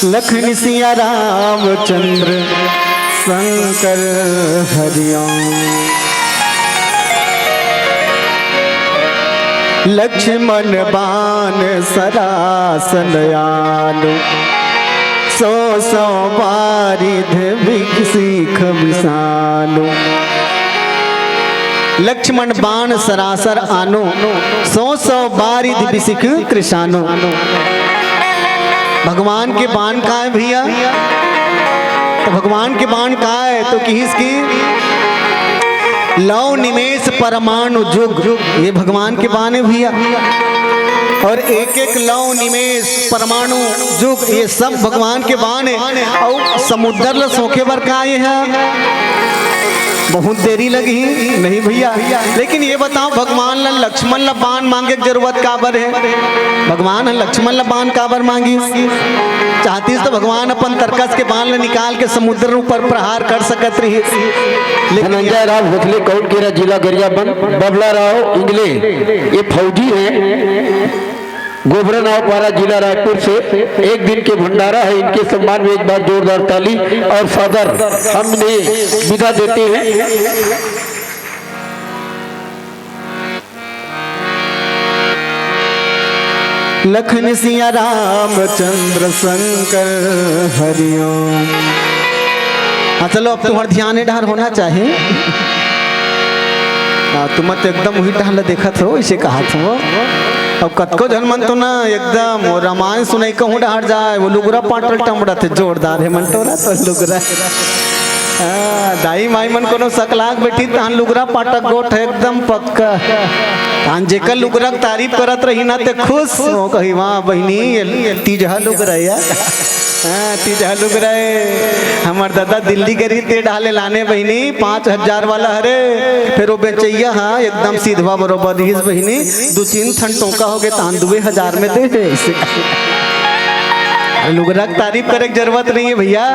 लखन सिया रामचंद्र शंकर हरिओम। लक्ष्मण बाण सरासनयानु, सौ सौ बारिध सीख विषानु। लक्ष्मण बाण सरासर आनो, सौ सौ बारिध बिसिख कृषानो। भगवान के बाण कहाँ है भैया? तो भगवान के बाण कहाँ है? तो किसकी? लव निमेष परमाणु जुग, ये भगवान के बाण है भैया। और एक एक लव निमेष परमाणु जुग ये सब भगवान के बाण है। और समुद्र ल सोखे बर का ये है? बहुत देरी लगी नहीं भैया। लेकिन ये बताओ भगवान ला लक्ष्मण ला बाण मांगे की जरूरत काबर है? भगवान लक्ष्मण ला बाण काबर मांगी? चाहती तो भगवान अपन तरकस के बाण ला निकाल के समुद्र ऊपर प्रहार कर सकत रही। धनंजय राव भोसले काउंट केरा जिला गरियाबंद, बबला राव इंगले ये फौजी है गोबरा नाव पारा जिला रायपुर से एक दिन के भंडारा है। इनके सम्मान में एक बार जोरदार ताली और सादर हमने विदा देते हैं। लखन सिया रामचंद्र शंकर हरिओम। हाँ चलो अब तुम्हारा ध्यान इधर होना चाहिए। तुम तो एकदम वही टहल देखा हो, इसे कहा था। अब कतको जन मन तो ना एकदम वो रामायण सुनाई कहूँ डहर जाए, वो लुगरा पाटल टमड़ा थे जोरदार है मन टोरा तो लुगरा। दाई माई मन कोनो सकलाक बेटी तान लुगरा पाटक गोठ है एकदम पक्का। तान जेकर लुगरा तारीफ करत रही ना ते खुश हो कही वाह बहनी तीजहा लुगरा या। हाँ तीजहा लुगरा हमार दादा दिल्ली करी ते डाले लाने बहनी 5000 वाला हरे। फिर वो बेचैया हाँ एकदम सीधवा बरोबर इस बहनी 2-3 ठन टोका हो गए तान 2000 में दे दे। लुगरा की तारीफ करे की जरूरत नहीं है भैया।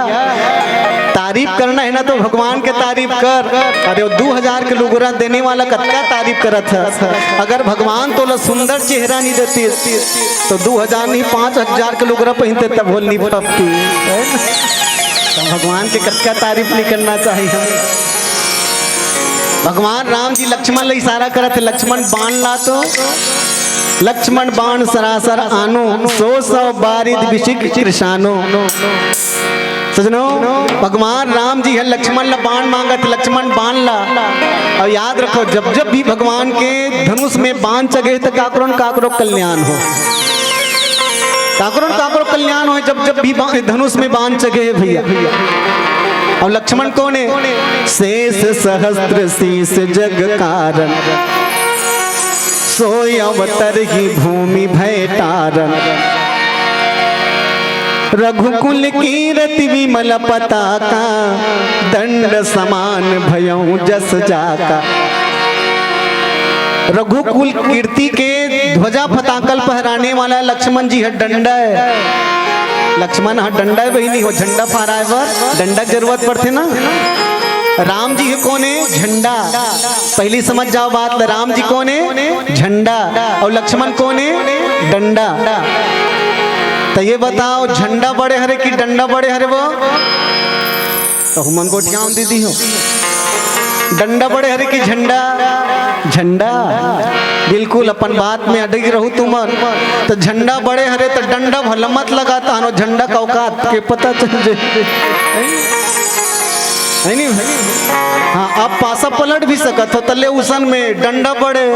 तारीफ करना है ना तो भगवान के तारीफ कर। अरे 2000 के लुगरा देने वाला कतका तारीफ करत है। अगर भगवान तो सुंदर चेहरा नहीं देती तो 2000 नहीं 5000 के लुगरा पहनते तब बोल नहीं पड़ती। तो भगवान के कतका तारीफ नहीं करना चाहिए हमें। भगवान राम जी लक्ष्मण ला इशारा करत है, लक्ष्मण बाण ला तो लक्ष्मण बाण सरासर आनो, 100 बारिद बिशिक कृषानो। सजनो भगवान राम जी है लक्ष्मण ला बाण मांगत, लक्ष्मण बाण ला। और याद रखो जब जब भी भगवान के धनुष में बाण चगे तो काकरों काकरो कल्याण हो। काकरों काकरो कल्याण हो जब जब भी धनुष में बाण चगे भैया। और लक्ष्मण कौन है? शेष सहस्त्र शीस जग कारण, सोय अवतर ही भूमि भय तारन। रघुकुल कीरति विमल पताका, दंड समान भयऊ जस जाका। रघुकुल कीर्ति के ध्वजा पताकल पहराने वाला लक्ष्मण जी है डंडा है। लक्ष्मण हाँ डंडा है बहनी हो झंडा फहराए बर डंडा की जरूरत पड़ती ना। राम जी है कौन है? झंडा। पहली समझ जाओ बात, राम जी कौन है? झंडा। और लक्ष्मण कौन है? डंडा। तो ये बताओ झंडा बड़े हरे कि डंडा बड़े हरे? वो तो हमन को ध्यान दीदी हो डंडा बड़े हरे कि झंडा? झंडा। बिल्कुल अपन बात में अड़गी रहू तुम। तो झंडा बड़े हरे तो डंडा भला मत लगाता हनो, झंडा का औकात के पता चल जाए नहीं भाई। हाँ आप पासा पलट भी सकत हो तले उसन में डंडा बड़े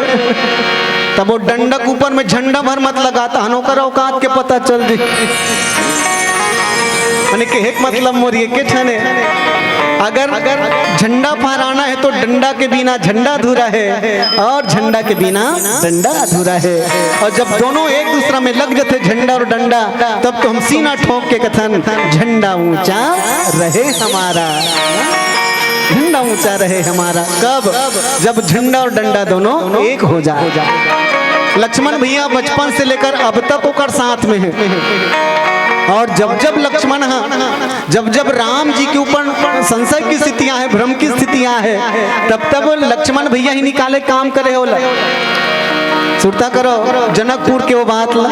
तब वो डंडा के ऊपर में झंडा भर मत लगाता हनो कर औकात के पता चल जाए। मैंने के एक मतलब मोर ये के ठने अगर झंडा फहराना है तो डंडा के बिना झंडा अधूरा है और झंडा के बिना डंडा अधूरा है। और जब दोनों एक दूसरा में लग जाते झंडा और डंडा, तब तो हम सीना ठोक के कथन झंडा ऊंचा रहे हमारा, झंडा ऊंचा रहे हमारा। कब? जब झंडा और डंडा दोनों एक हो जाए। लक्ष्मण भैया बचपन से लेकर अब तक होकर साथ में है। और जब जब लक्ष्मण जब जब राम जी के ऊपर संशय की स्थितियां हैं, भ्रम की स्थितियां हैं, तब तब लक्ष्मण भैया ही निकाले काम करे होला। सुरता करो जनकपुर के वो बात ला।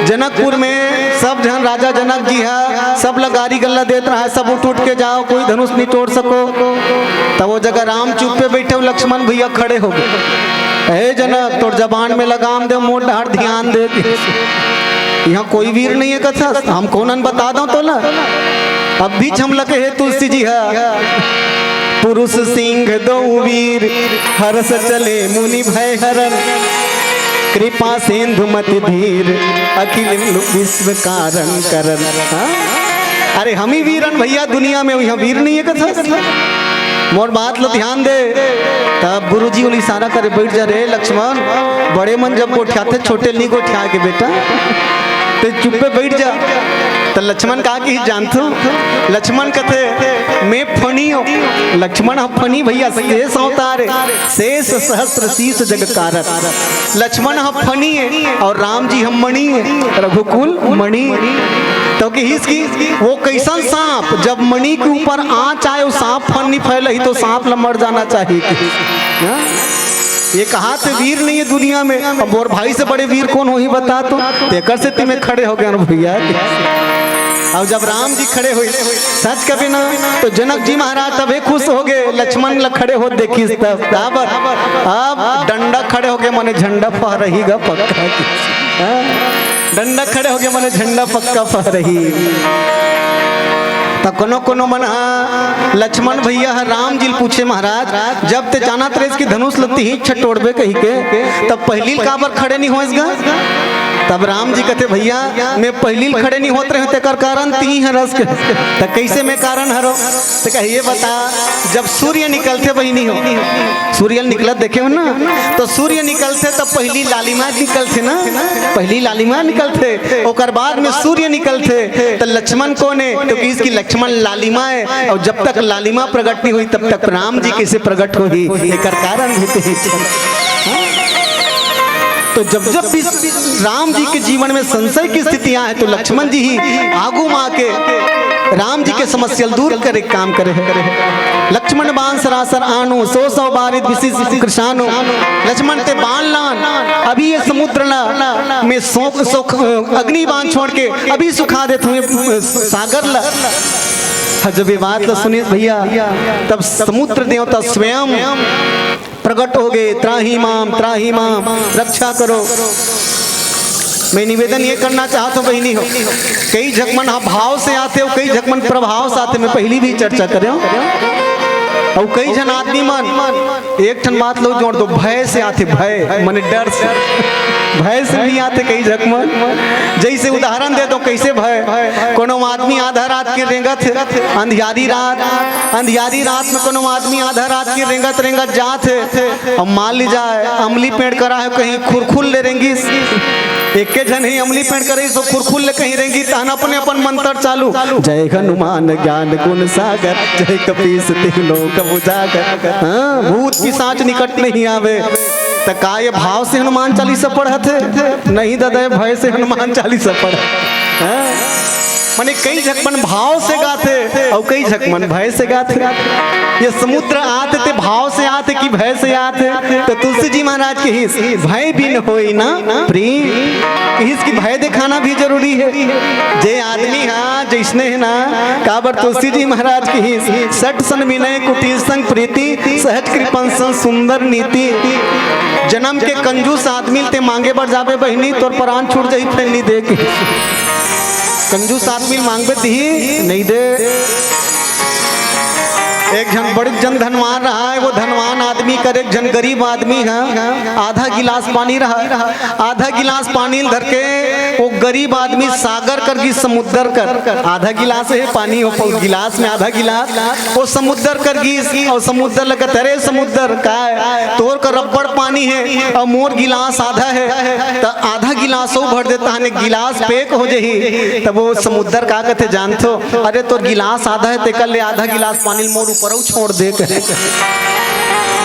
जनकपुर में सब जन राजा जनक जी है, सब लोग गारी गल्ला देते रहा, सब उठ के जाओ, कोई धनुष नहीं तोड़ सको। तब वो जगह राम चुप पे बैठे, लक्ष्मण भैया खड़े हो गए। हे जनक, तोड़ जबान में लगाम दे, मोड़ डार ध्यान दे, यहाँ कोई वीर नहीं है कथा, हम कौन बता दो तो ला। अब भी हम लगे है तुलसी जी है, पुरुष सिंह दो वीर हरस चले मुनि भय हरन, कृपा सिंधु मति धीर अखिल विश्व कारण करन। अरे हम ही वीरन भैया दुनिया में, यहाँ वीर नहीं है कथा। मोर बात लो ध्यान दे। तब गुरुजी उन्हें इशारा करे बैठ जा रे लक्ष्मण, बड़े मन जब गोठियाते छोटे नहीं गोठिया के बेटा, तो चुप पे बैठ जा। तो लक्ष्मण कहा कि जानतो, लक्ष्मण कहते मैं फनी हो। लक्ष्मण हम फनी भैया, शेष अवतार शेष सहस्त्र शीस जग कारक। लक्ष्मण हम फनी है और राम जी हम मणि है, रघुकुल मणि। तो कि इसकी वो कैसन सांप, जब मणि के ऊपर आँच आए, वो सांप फन नहीं फैल ही तो सांप ल मर जाना चाहिए। ये कहा थे वीर नहीं है दुनिया में, अब और भाई से बड़े वीर कौन हो ही बता। तो तेकर से तुम्हें खड़े हो गए भैया। अब जब राम जी खड़े हुए सच कभी ना, तो जनक जी महाराज तबे खुश हो गए। लक्ष्मण ल खड़े हो देखी तब अब डंडा खड़े हो गए, माने झंडा फह रही गा पक्का। डंडा खड़े हो गए माने झंडा पक्का फह रही। तो कोनो मन लक्ष्मण भैया राम जी पूछे महाराज, जब ते जाना त्रेस की धनुष लगती ही छटोड़बे कही के, तब पहली काबर खड़े नहीं होएगा। तब राम जी कहते भैया मैं पहली खड़े नहीं होते रहे, तेकर कारण ती है रस के। तो कैसे मैं कारण हरो? तो कहिए बता, जब सूर्य निकलते वही नहीं हो, सूर्य निकलत देखे हो ना, तो सूर्य निकलते तब पहली लालिमा निकलते ना, पहली लालिमा निकलते, और बाद में सूर्य निकलते। तो लक्ष्मण कौन है? तो इसकी लक्ष्मण लालिमा है, और जब तक लालिमा प्रकट नहीं हुई तब तक राम जी कैसे प्रकट होगी, एकर कारण तो जब जब भी राम जी के जीवन में संशय की स्थितियां हैं, तो लक्ष्मण जी ही आगू माँ के राम जी के समस्या दूर करे काम करे। लक्ष्मण बाण सरासर आनो, 100 बारिद विशिष्ट कृषानो। लक्ष्मण ते बाण लान, अभी ये समुद्र ला में सोख अग्नि बाण छोड़ के अभी सुखा दे तुम्हें सागर ला। जब ये बात सुनिए भैया, तब समुद्र देवता स्वयं प्रकट हो गए, त्राही माम रक्षा करो। मैं निवेदन ये करना चाहता हूँ बहनी हो, कई झकमन भाव से आते हो, कई झकमन प्रभाव से आते। मैं पहली भी चर्चा करे और कई जन आदमी मन एक ठन बात लोग जोड़ दो, भय से आते, भय माने डर से, भय से नहीं आते कई झकमन। जैसे उदाहरण दे दो कैसे भय, कोनो आदमी आधा रात की रेंगत अंधियारी रात में कोनो आदमी आधा रात की रेंगत जात है, और मान ली जाए अमली पेड़ करा है कहीं खुरखुल ले रेंगी, एक के जन ही अमली पेड़ करे सो खुरखुल ले कहीं रेंगी, तहन अपने अपन मंत्र चालू, जय हनुमान ज्ञान गुण सागर, जय कपीस तीनों कब उजागर। भूत पिशाच निकट नहीं आवे। तो का ये भाव से हनुमान चालीसा पढ़ते? नहीं दादा, भय से हनुमान चालीसा पढ़। माने कई झकमन भाव से गाते और कई झकमन भय से गाते। ये समुद्र आते थे भाव से आते कि भय से आते। तो तुलसी जी महाराज के हिस भय भी न होई ना प्रेम, इसकी भय दिखाना भी जरूरी है। जे आदमी हाँ जैसने है ना, काबर तुलसी जी महाराज के हिस सट सन विनय कुटिल संग प्रीति, सहज कृपन सन सुंदर नीति। जन्म के कंजूस आदमी ते मांगे बढ़ जावे बहनी, तोर प्राण छूट जाई फैली दे के। कंजूस आदमी मांगबे दी नहीं दे। एक जन बड़ी जन धनवान रहा है, वो धनवान आदमी कर एक जन गरीब आदमी है, आधा गिलास पानी रहा, आधा गिलास पानी धर के वो गरीब आदमी सागर कर गी समुद्र कर, आधा गिलास है पानी हो गिलास में आधा गिलास वो समुद्र कर गी, और समुद्र लगा तेरे समुद्र का तोर का रबड़ पानी है और मोर गिलास आधा है, तो आधा गिलास वो भर देता है गिलास पेक हो जाही, तब वो समुद्र का कहते जानतो, अरे तोर गिलास आधा है ते कर ले आधा गिलास पानी मोर ऊपर छोड़ दे कर।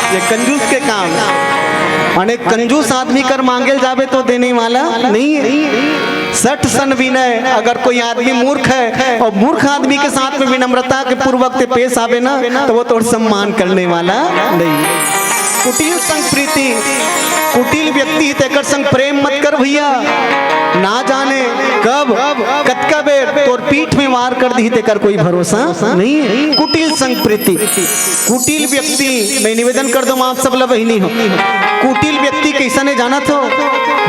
ये कंजूस के काम, अने कंजूस आदमी कर मांगे जावे तो देने वाला नहीं है। 60 सन विनय, अगर कोई आदमी मूर्ख है और मूर्ख आदमी के साथ में विनम्रता के पूर्वक ते पेश आवे ना, तो वो तो सम्मान करने वाला नहीं। कुटिल संग प्रीति, कुटिल व्यक्ति तेकर संग प्रेम मत कर भैया, ना जाने कब कतका बेर तोर पीठ में वार कर दी तेकर कोई भरोसा नहीं है। कुटिल संग प्रीति, कुटिल व्यक्ति, मैं निवेदन कर दूं आप सब ला बहिनी हो, कुटिल व्यक्ति कैसा ने जाना तो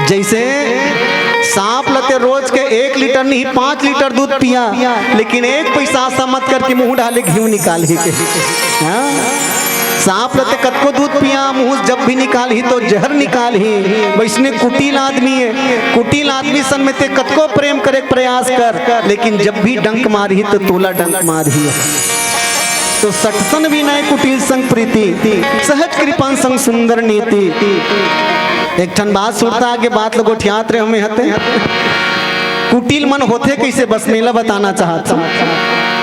जैसे सांप लते रोज के 1 लीटर नहीं 5 लीटर दूध पिया, लेकिन 1 पैसा सा मत करके मुंह डाले घी निकाल ही के, सांप लते कतको दूध पिया मुंह जब भी निकाल ही तो जहर निकाल ही, वैसने कुटिल आदमी है, कुटिल आदमी सन में ते कतको प्रेम करे प्रयास कर, लेकिन जब भी डंक मार ही तो तोला डंक मार ही। तो सटसन विनय कुटिल संग प्रीति, सहज कृपा संग सुंदर नीति। एक ठन बात सुनता आगे बात लोगो ठियात रहे हमें हते, कुटिल मन होते कैसे बस मेला बताना चाहता।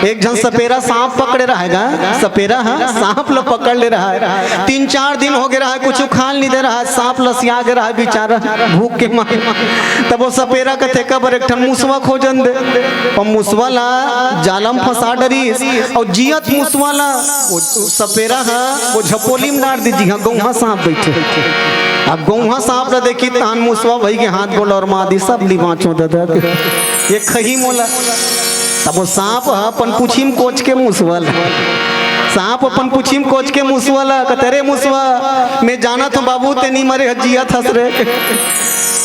एक जन सपेरा सांप पकड़े रहेगा, सपेरा हाँ सांप लो पकड़ ले रहा है, 3-4 दिन हो गए रहा है, कुछ खाल नहीं दे रहा है, सांप लसिया गया रहा है बेचारा भूख के मारे। तब वो सपेरा का थे कबर एक ठन मुसवा खोजन दे, और मुसवा ला जालम फंसा डरी, और जियत मुसवा ला वो सपेरा हाँ वो झपोली में डाल दी, जी हाँ गौहा सांप बैठे, अब गौहा सांप ला देखी तान मुसवा भाई के हाथ बोला और मादी सब ली बाँचो दादा ये खही मोला। तब वो सांप अपन पूछी में कोच के मुसवाला, सांप अपन पूछी में कोच के मुसवाला, कतरे मुसवा मैं जाना तो बाबू तेनी मरे हजिया था रे,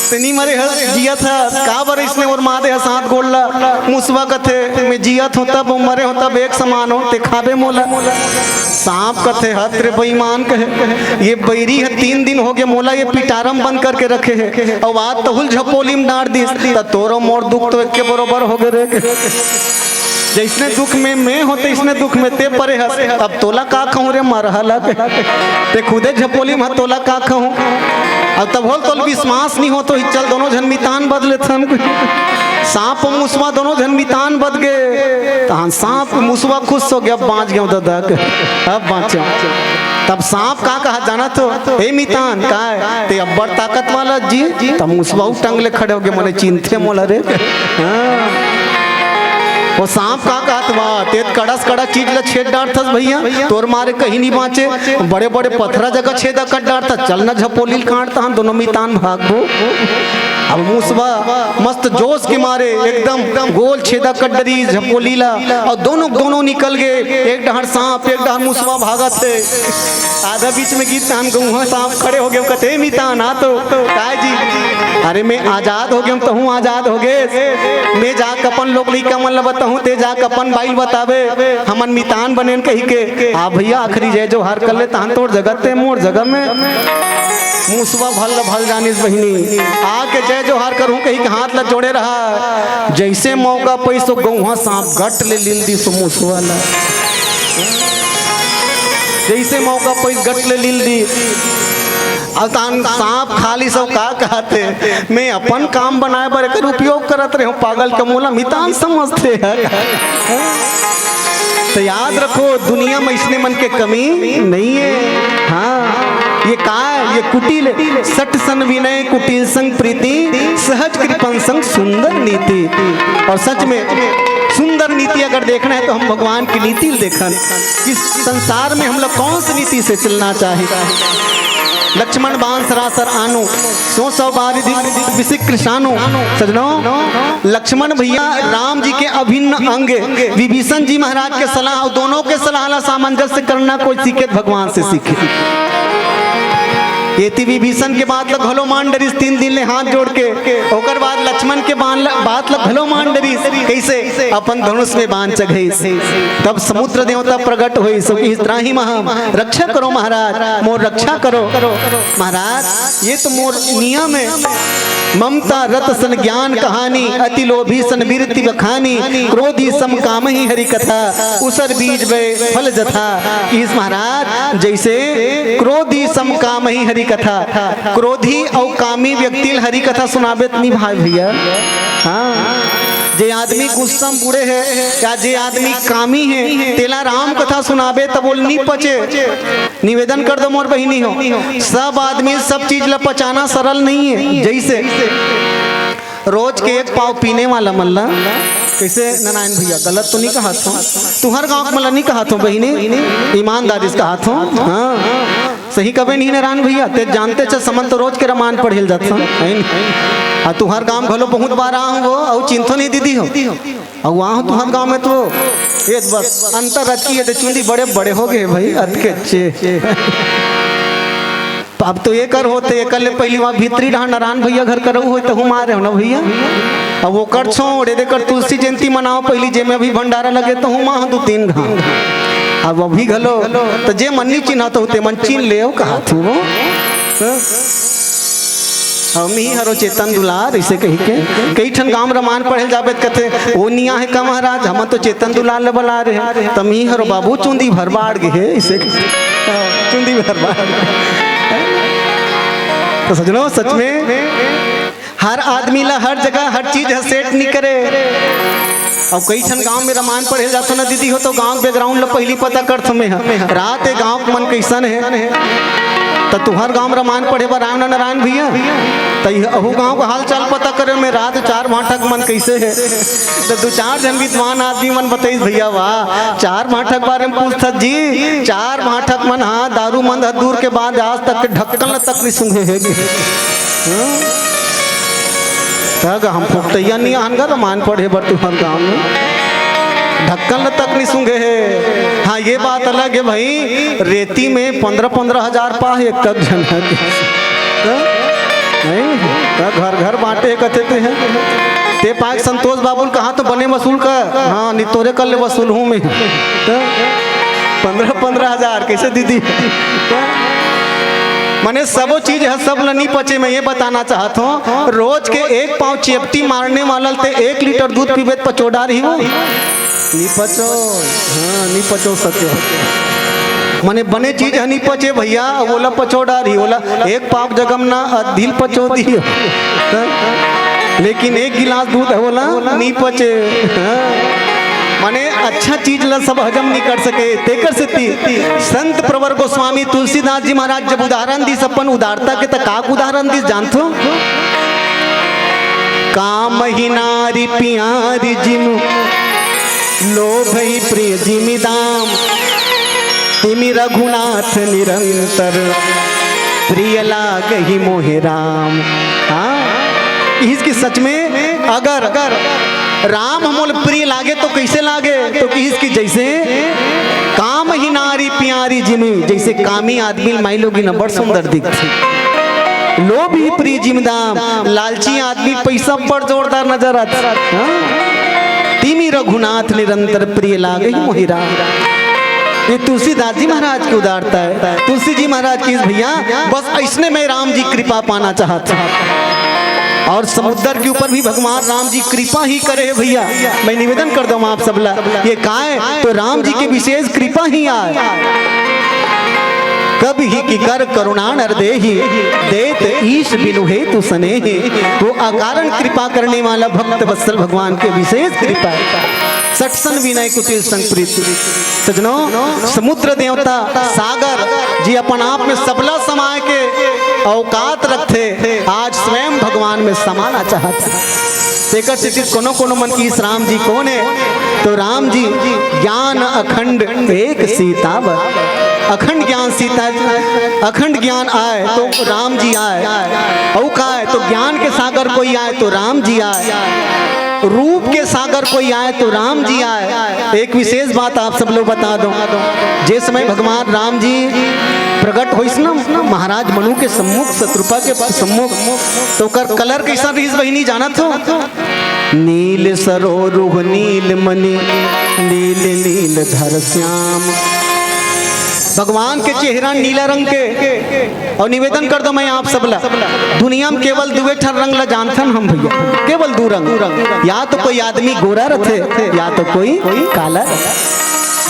तेनी मरे जिया था का बर इसने और मादे साथ गोड़ला, मुसवा कथे मैं जिया था तब मरे हो तब एक समान हो ते खाबे मोला। सांप कथे हत रे बेईमान कहे, ये बैरी है 3 दिन हो गए मोला ये पिटारम बंद करके रखे है, और आज तहुल झपोली में डांट दी, तोरो मोर दुख तो एक के बरोबर हो गए रे, जैसने दुख में मैं होते इसने दुख में ते परे हस, अब तोला का कहूँ रे मरहला ते खुदे झपोली में तोला का कहूँ, अब तब होल तोल विश्वास नहीं हो तो चल दोनों जन मितान बदले थन, सांप और मुसवा दोनों जन मितान बद गए, तहां सांप मुसवा खुश हो गया, बाँच गया दादा अब बाँचा। तब सांप का कहा जाना तो हे मितान का ते अब बड़ ताकत वाला जी, तब मुसवा टंग ले खड़े हो गए, मने चिंते मोला रे। वो सांप का कहत बा ते कड़स कड़ा चीज ला छेद डांटथस भैया, तोर मारे कहीं नहीं बाँचे, बड़े बड़े पत्थरा जगह छेदा कट डांटता, चल ना झपोली काटता हम दोनों मितान भागो। अब मुसवा मस्त जोश के मारे एकदम गोल छेदा कट डरी झपोली ला, और दोनों निकल गए, एक डहर सांप एक डहर मुसवा भागत थे, आधा बीच में गीत हम गौहा सांप खड़े हो गए, कहते मितान आ तो काय जी, अरे मैं आजाद हो गया तो हूँ आजाद हो गए, मैं जाक अपन लोग लइका मन ला बताऊँ ते जाक अपन बाइल बतावे हमन मितान बनेन कही के, आ भैया आखिरी जय जो हार कर ले तहन तोर जगत ते मोर जगह में मुसवा भल जानिस बहिनी, आके जय जो हार करूँ कहीं के हाथ ला जोड़े रहा, जैसे मौका पैसो गौहा सांप घट ले लिल दी सो मुसवा ला, जैसे मौका पैस घट ले लिल दी, अतान सांप खाली सब का कहते, मैं अपन काम बनाए बर कर उपयोग करत रहे हूँ, पागल के मोला मितान समझते हैं। तो याद रखो दुनिया में इसने मन के कमी नहीं है। हाँ ये का ये कुटिल सट सन विनय कुटिल संग प्रीति सहज कृपन संग सुंदर नीति। और सच में सुंदर नीति अगर देखना है तो हम भगवान की नीति देखन कि संसार में हम लोग कौन सी नीति से चलना चाहिए। लक्ष्मण बाण सरासर आनो सो सौ बारी विसिक कृषानो। सजनों लक्ष्मण भैया राम जी के अभिन्न अंग, विभीषण जी महाराज के सलाह और दोनों के सलाह सामंजस्य करना कोई सीखे भगवान से सीखे। ये विभीषण के बाद लग घलो मान डरिस 3 दिन ले हाथ जोड़ के, ओकर बाद लक्ष्मण के बात लग घलो मान डरिस, कैसे अपन धनुष में बाण चघइस। तब समुद्र देवता प्रकट होई, सो इस त्राही महम रक्षा करो महाराज, मोर रक्षा करो महाराज। ये तो मोर नियम है, ममता रत सन ज्ञान कहानी, अति लोभी सन वीरति बखानी, क्रोधी सम काम ही हरि कथा, उसर बीज वे फल जथा। इस महाराज जैसे क्रोधी सम काम ही हरि कथा, क्रोधी और कामी व्यक्ति हरि कथा सुनाबे नहीं भाई भैया। हाँ, जे आदमी गुस्सा बुढ़े है या जे आदमी कामी है तेला राम कथा सुनाबे तब बोल नहीं पचे। निवेदन कर दो मोर बहिनी हो, सब आदमी सब चीज ला पचाना सरल नहीं है। जैसे रोज के 1 पाव पीने वाला मल्ला, कैसे नारायण भैया गलत तो नहीं कहा था, तुम्हार गाँव मतलब नहीं कहा था बहिनी, ईमानदारी से कहा था। हाँ सही कभी नहीं नारायण भैया, ते जानते च समन तो रोज के रामायण पढ़ेल जाता है। तुम्हार गाँव घलो बहुत बार आऊँ वो और चिंतो नहीं दीदी हो, और वहाँ तुम्हार गाँव में तो ये बस अंतर रखी है, चुंदी बड़े बड़े हो गए भाई अतके अच्छे। अब तो ये कर होते एक ले पहली बार भीतरी रहा नारायण भैया घर करो हो तो हम आ रहे हो ना भैया। अब वो कर छोड़े देकर तुलसी जयंती मनाओ पहली जे में अभी भंडारा लगे तो हूँ वहाँ 2-3 घाम। अब अभी घलो तो जे मन नहीं चिन्ह तो होते मन चिन्ह ले कहा थी वो हम ही हरो चेतन दुलार ऐसे कही के कई ठन गांव रामायण पढ़े जाबे कहते वो निया है का महाराज हम तो चेतन दुलार ले बुला रहे तम ही हरो बाबू चुंदी भरबाड़ गए ऐसे चुंदी भरबाड़। तो सजनो सच में हर आदमी ला हर जगह हर चीज सेट नहीं करे। अब कई ठन गांव में रामायण पढ़े जाते ना दीदी हो तो गांव बैकग्राउंड ला पहली पता कर तुम्हें रात है गांव मन कैसन है तो तुम्हार गांव रामायण पढ़े बर आयो ना नारायण भैया तो अहू गांव का हाल चाल पता करे में रात 4 भाटक मन कैसे है तो 2-4 जन विद्वान आदमी मन बताइस भैया वाह 4 भाटक बारे में पूछत जी 4 भाटक मन हाँ दारू मंद दूर के बाद आज तक ढक्कन तक नहीं सूंघे है हम फुकटैया नहीं आनगा रामायण पढ़े बर तुम्हार गाँव में ढक्कन तक नहीं सूंघे है। हाँ ये बात अलग है भाई रेती में 15-15 हजार पा एक तक जन है नहीं घर घर बांटे कहते थे हैं ते पाक संतोष बाबुल कहा तो बने वसूल का हाँ नहीं तोरे कल वसूल हूँ मैं 15-15 हजार कैसे दीदी मने सबो चीज है सब नहीं पचे। मैं ये बताना चाहता हूँ रोज के 1 पाव चेपटी मारने वाला ते 1 लीटर दूध पीबे पचोड़ा रही हो नहीं पचो। हाँ नहीं पचो सके मने बने चीज है नहीं पचे भैया बोला पचोड़ा रही बोला 1 पाव जगम ना दिल पचो दी लेकिन 1 गिलास दूध है बोला नहीं पचे। माने अच्छा चीज ला सब हजम नहीं कर सके तेकर से संत प्रवर गोस्वामी तुलसीदास जी महाराज जब उदाहरण दी अपन उदारता के तक उदाहरण दी जानते हो काम ही नारी प्यारी जिनु लोभ ही प्रिय जिमि दाम तिमि रघुनाथ निरंतर प्रिय लाग ही मोहे राम। हाँ इसकी सच में अगर राम हमोल प्रिय लागे तो कैसे लागे तो इसकी जैसे काम ही नारी प्यारी जिमी जैसे कामी आदमी माई लोगी न बड़ सुंदर दिखती लोभ ही प्रिय जिमदाम लालची आदमी पैसा पर जोरदार नजर आता तिमि रघुनाथ निरंतर प्रिय लागे मोहि राम। ये तुलसीदास जी महाराज की उदारता है तुलसी जी महाराज की भैया बस ऐसने में राम जी कृपा पाना चाहता और समुद्र के ऊपर भी भगवान राम जी कृपा ही करे भैया। मैं निवेदन कर दूं आप सबला ये का है तो राम जी की विशेष कृपा ही आए कब ही की कर करुणा नर देहि देत ईश बिनु हेतु स्नेहि वो अकारण कृपा करने वाला भक्त वत्सल भगवान के विशेष कृपा सटसन विनय कुटिल संप्रीति। सजनों समुद्र देवता सागर जी अपन आप में सबला समाये के औकात रखते आज स्वयं भगवान में समाना चाहते तेकर स्थिति कोनो कोनो मन की इस राम जी कौन है तो राम जी ज्ञान अखंड एक सीतावर अखंड ज्ञान सीता अखंड ज्ञान आए तो राम जी आए और का है तो ज्ञान के सागर कोई आए तो राम जी आए रूप के सागर कोई आए तो राम जी आए। एक विशेष बात आप सब लोग बता दो जिस समय भगवान राम जी प्रकट होइस ना महाराज मनु के सम्मुख, शत्रुपा के सम्मुख, तो कर कलर कैसा रहीस बहिनी जानत हो? नील सरोरुह नील मणि नील नील धर श्याम। भगवान के चेहरा नीला रंग के। और निवेदन कर दो मैं आप सबला, दुनिया में केवल दुए ठर रंग ला जानथन हम भैया, केवल दू रंग, या तो कोई आदमी गोरा रथे या तो कोई काला।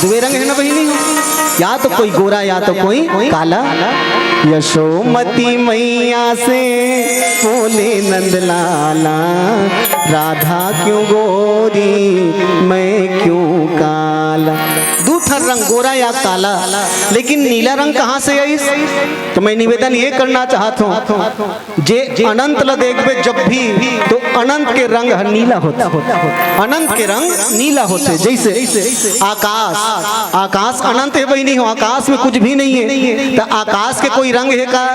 दुए रंग है ना बहिनी, या तो कोई गोरा या तो कोई काला। यशोमती मैया से बोले नंदलाला, राधा क्यों गोरी मैं क्यों काला। दूसरा रंग गोरा या काला, लेकिन नीला रंग कहाँ से आई? तो मैं निवेदन ये करना चाहता हूँ, जे अनंत ल देखबे जब भी तो अनंत के रंग नीला होता, अनंत के रंग नीला होते। जैसे आकाश, आकाश अनंत है वही नहीं हो, आकाश में कुछ भी नहीं है, तो आकाश के कोई रंग है का?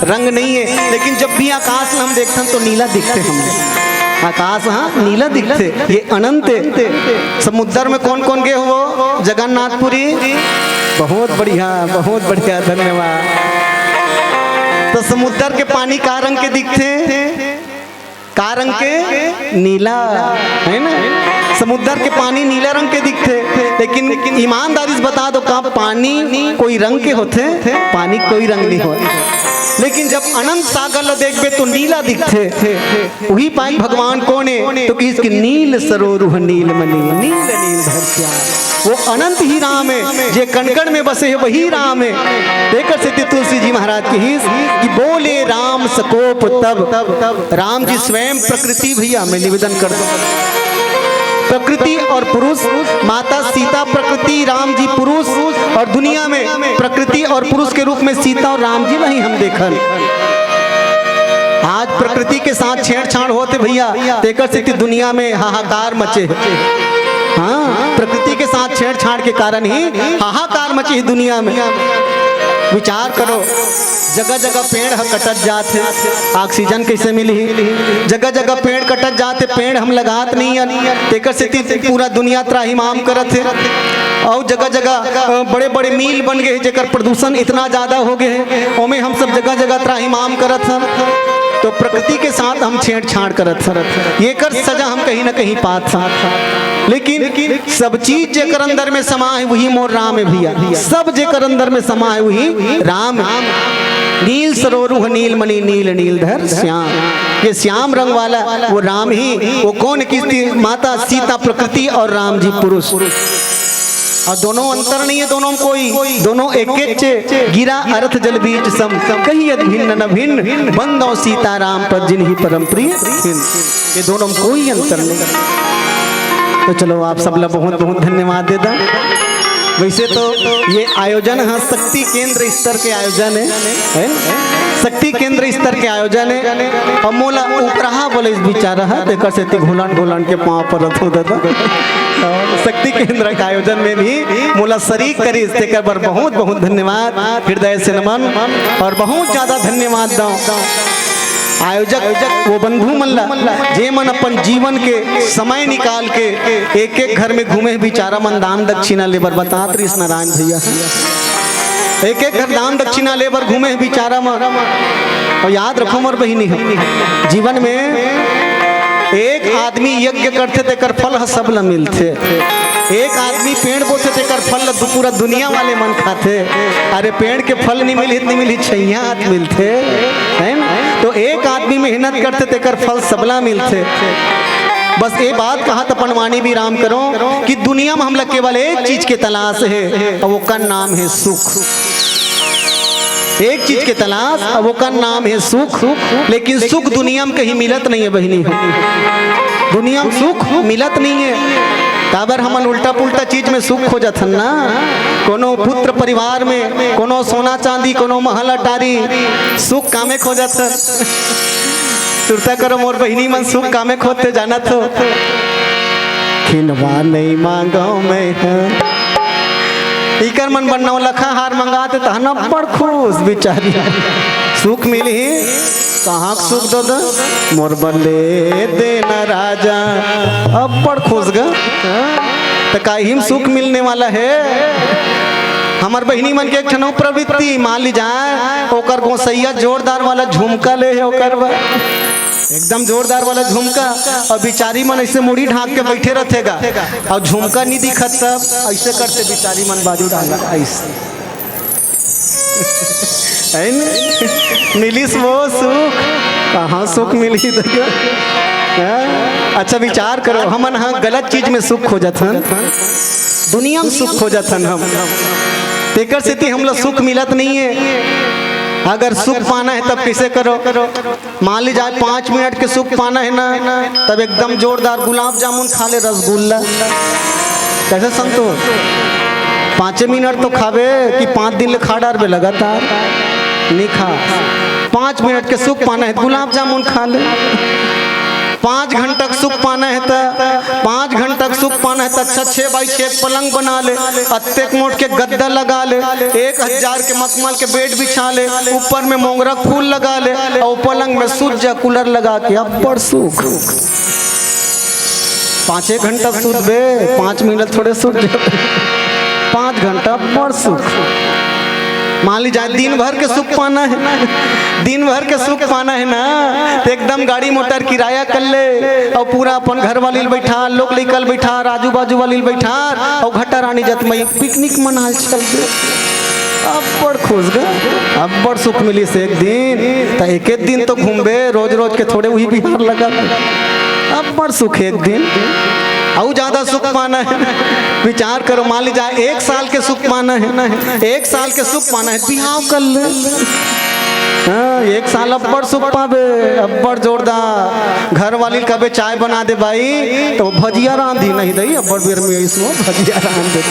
रंग नहीं है, लेकिन जब भी आकाश हम देखते हैं तो नीला दिखते हमें। आकाश हाँ नीला दिखते, ये अनंत है। समुद्र में कौन कौन गए हो? जगन्नाथपुरी, बहुत बढ़िया धन्यवाद। तो समुद्र के पानी का रंग के दिखते? का रंग के? नीला, है ना? समुद्र के पानी नीला रंग के दिखते, लेकिन ईमानदारी से बता दो का पानी कोई रंग के होते? पानी कोई रंग नहीं होते, लेकिन जब अनंत सागर ला देखबे तो नीला दिखते। वही पाई भगवान कौन है? तो इसके नील सरोरुह नील मणि नील नील धर श्याम। वो अनंत ही राम है, जे कणकण में बसे है वही राम है। देखकर से तुलसी जी महाराज की हिस कि बोले राम सकोप तब। राम जी स्वयं प्रकृति, भैया मैं निवेदन कर दूं, प्रकृति और पुरुष, माता सीता प्रकृति, राम जी पुरुष, और दुनिया में प्रकृति और पुरुष के रूप में सीता और राम जी वही हम देखल। आज प्रकृति के साथ छेड़छाड़ होते भैया, देखकर से दुनिया में हाहाकार मचे। हाँ, प्रकृति के साथ छेड़छाड़ के कारण ही हाहाकार मची है दुनिया में। विचार करो, जगह जगह पेड़ कटत जाते, ऑक्सीजन कैसे मिली? जगह जगह पेड़ कटत जाते, पेड़ हम लगात नहीं है, तेकर से पूरा दुनिया त्राहिमाम करत है। और जगह जगह बड़े बड़े मील बन गए जेकर प्रदूषण इतना ज्यादा हो गए हैं, ओमे हम सब जगह जगह त्राहिमाम करत हैं। तो प्रकृति के साथ हम छेड़छाड़ करत हैं, ये कर सजा हम कहीं ना कहीं पात साथ। लेकिन सब चीज जेकर अंदर में समा है वही मोर राम है भैया, सब जेकर अंदर में समा है वही राम है। नील सरोरुह नील मणि नील नील धर श्याम, ये श्याम रंग वाला वो राम ही। वो कौन किसती? माता सीता प्रकृति और राम जी पुरुष। और दोनों अंतर नहीं है, दोनों कोई, दोनों एक गिरा अर्थ जल बीज सम, कहीं भिन्न न भिन्न, बंदो सीता राम पर जिन्हीं परम प्रिय। ये दोनों में कोई अंतर नहीं। तो चलो आप सब लोग बहुत बहुत धन्यवाद देता। वैसे तो ये आयोजन है शक्ति केंद्र स्तर के आयोजन है, शक्ति केंद्र स्तर के आयोजन है। और मोला उपरहा बोले इस बेचारा है, देखकर से घुलान घुलान के पाँव पर रथ होता था। शक्ति केंद्र के आयोजन में भी मोला शरीक करी, इसके पर बहुत बहुत धन्यवाद, हृदय से नमन। और बहुत ज्यादा धन्यवाद दो आयोजक वो बंधु मल्ला जे मन अपन जीवन के समय निकाल के एक एक घर में घूमे, बेचारा मन दान दक्षिणा लेबर। बतात रही नारायण भैया, एक एक घर दान दक्षिणा लेबर घूमे बेचारा मन। और याद रखो मोर बहिनी, जीवन में एक आदमी यज्ञ करते तेकर फल सब ल मिलते, एक आदमी पेड़ बोते तेकर फल पूरा दुनिया वाले मन खाते। अरे पेड़ के फल नहीं मिली छैया मिलते है ना। तो एक आदमी मेहनत करते तेकर फल सबला मिलते। बस ये बात कहा तो पनवानी भी राम करो कि दुनिया में हम लोग केवल एक चीज के तलाश है, और वो का नाम है सुख। एक चीज के तलाश, और वो का नाम है सुख। लेकिन सुख दुनिया में कहीं मिलत नहीं है बहिनी, दुनिया में सुख मिलत नहीं है। काबर हमन उल्टा पुल्टा चीज में सुख हो जाथन ना। कोनो पुत्र परिवार में कोनो सोना चांदी, कोनो महल अटारी, सुख कामे खो जाथन। सुरता करो मोर बहिनी मन, सुख कामे खोते जाना तो खिलवा नहीं मांगो मैं इकर मन बनना लखा हार मंगाते तहना बड़ खुश बेचारी सुख मिली। कहाँ सुख दो मोर बल्ले देना राजा, अब बड़ खुश ग तो काहिम सुख मिलने वाला है। हमार बहिनी मन के एक ठन प्रवृत्ति मान ली जाए ओकर गोसैया जोरदार वाला झुमका ले है ओकर बा एकदम जोरदार वाला झुमका और बिचारी मन ऐसे मुड़ी ढाक के बैठे रहेगा और झुमका नहीं दिखत तब ऐसे करते बिचारी मन बाजू डाला ऐसे है न? मिलिस वो सुख कहाँ सुख मिली अच्छा विचार करो हमन हाँ गलत चीज में सुख खोजत हन दुनिया में सुख खोजत हन हम तेकर से हम लोग सुख मिलत नहीं है अगर सुख पाना है तब कैसे करो मान ली जाए 5 मिनट के सुख पाना है ना तब एकदम जोरदार गुलाब जामुन खा ले रसगुल्ला कैसे संतोष 5 मिनट तो खावे कि 5 दिन ले खा डार बे लगातार नहीं खा 5 मिनट के सुख पाना है गुलाब जामुन खा ले 5 घंटा सुख पाना है तो 5 घंटा सुख पाना है तो अच्छा 6x6 पलंग बना ले अत्तेक मोट के गद्दा लगा ले 1000 के मखमल के बेड बिछा ले ऊपर में मोंगरा फूल लगा ले और पलंग में सूत जा कूलर लगा के अब बड़ सुख 5 घंटा सूत बे 5 मिनट थोड़े सूत 5 घंटा बड़ सुख मान ली जाए दिन भर के सुख पाना है दिन भर के सुख पाना है ना तो एकदम गाड़ी मोटर किराया कर ले और पूरा अपन घर वाली बैठा लोग लेकर बैठा आजू बाजू वाली बैठा और घटा रानी जत में पिकनिक मनाल चल दे अब बड़ खुश गए अब बड़ सुख मिली से एक दिन तो एक दिन तो घूमबे रोज रोज के थोड़े वही बिहार लगा अब बड़ सुख एक दिन और ज्यादा सुख पाना है विचार करो मान ली जाए 1 साल के सुख पाना है 1 साल के सुख पाना है बिहाव कर ले हाँ 1 साल अब बड़ सुख पावे अब बड़ जोरदार घर वाली कभी चाय बना दे भाई तो भजिया रांधी नहीं दई अब बड़ बेर में इसमें भजिया रांध दे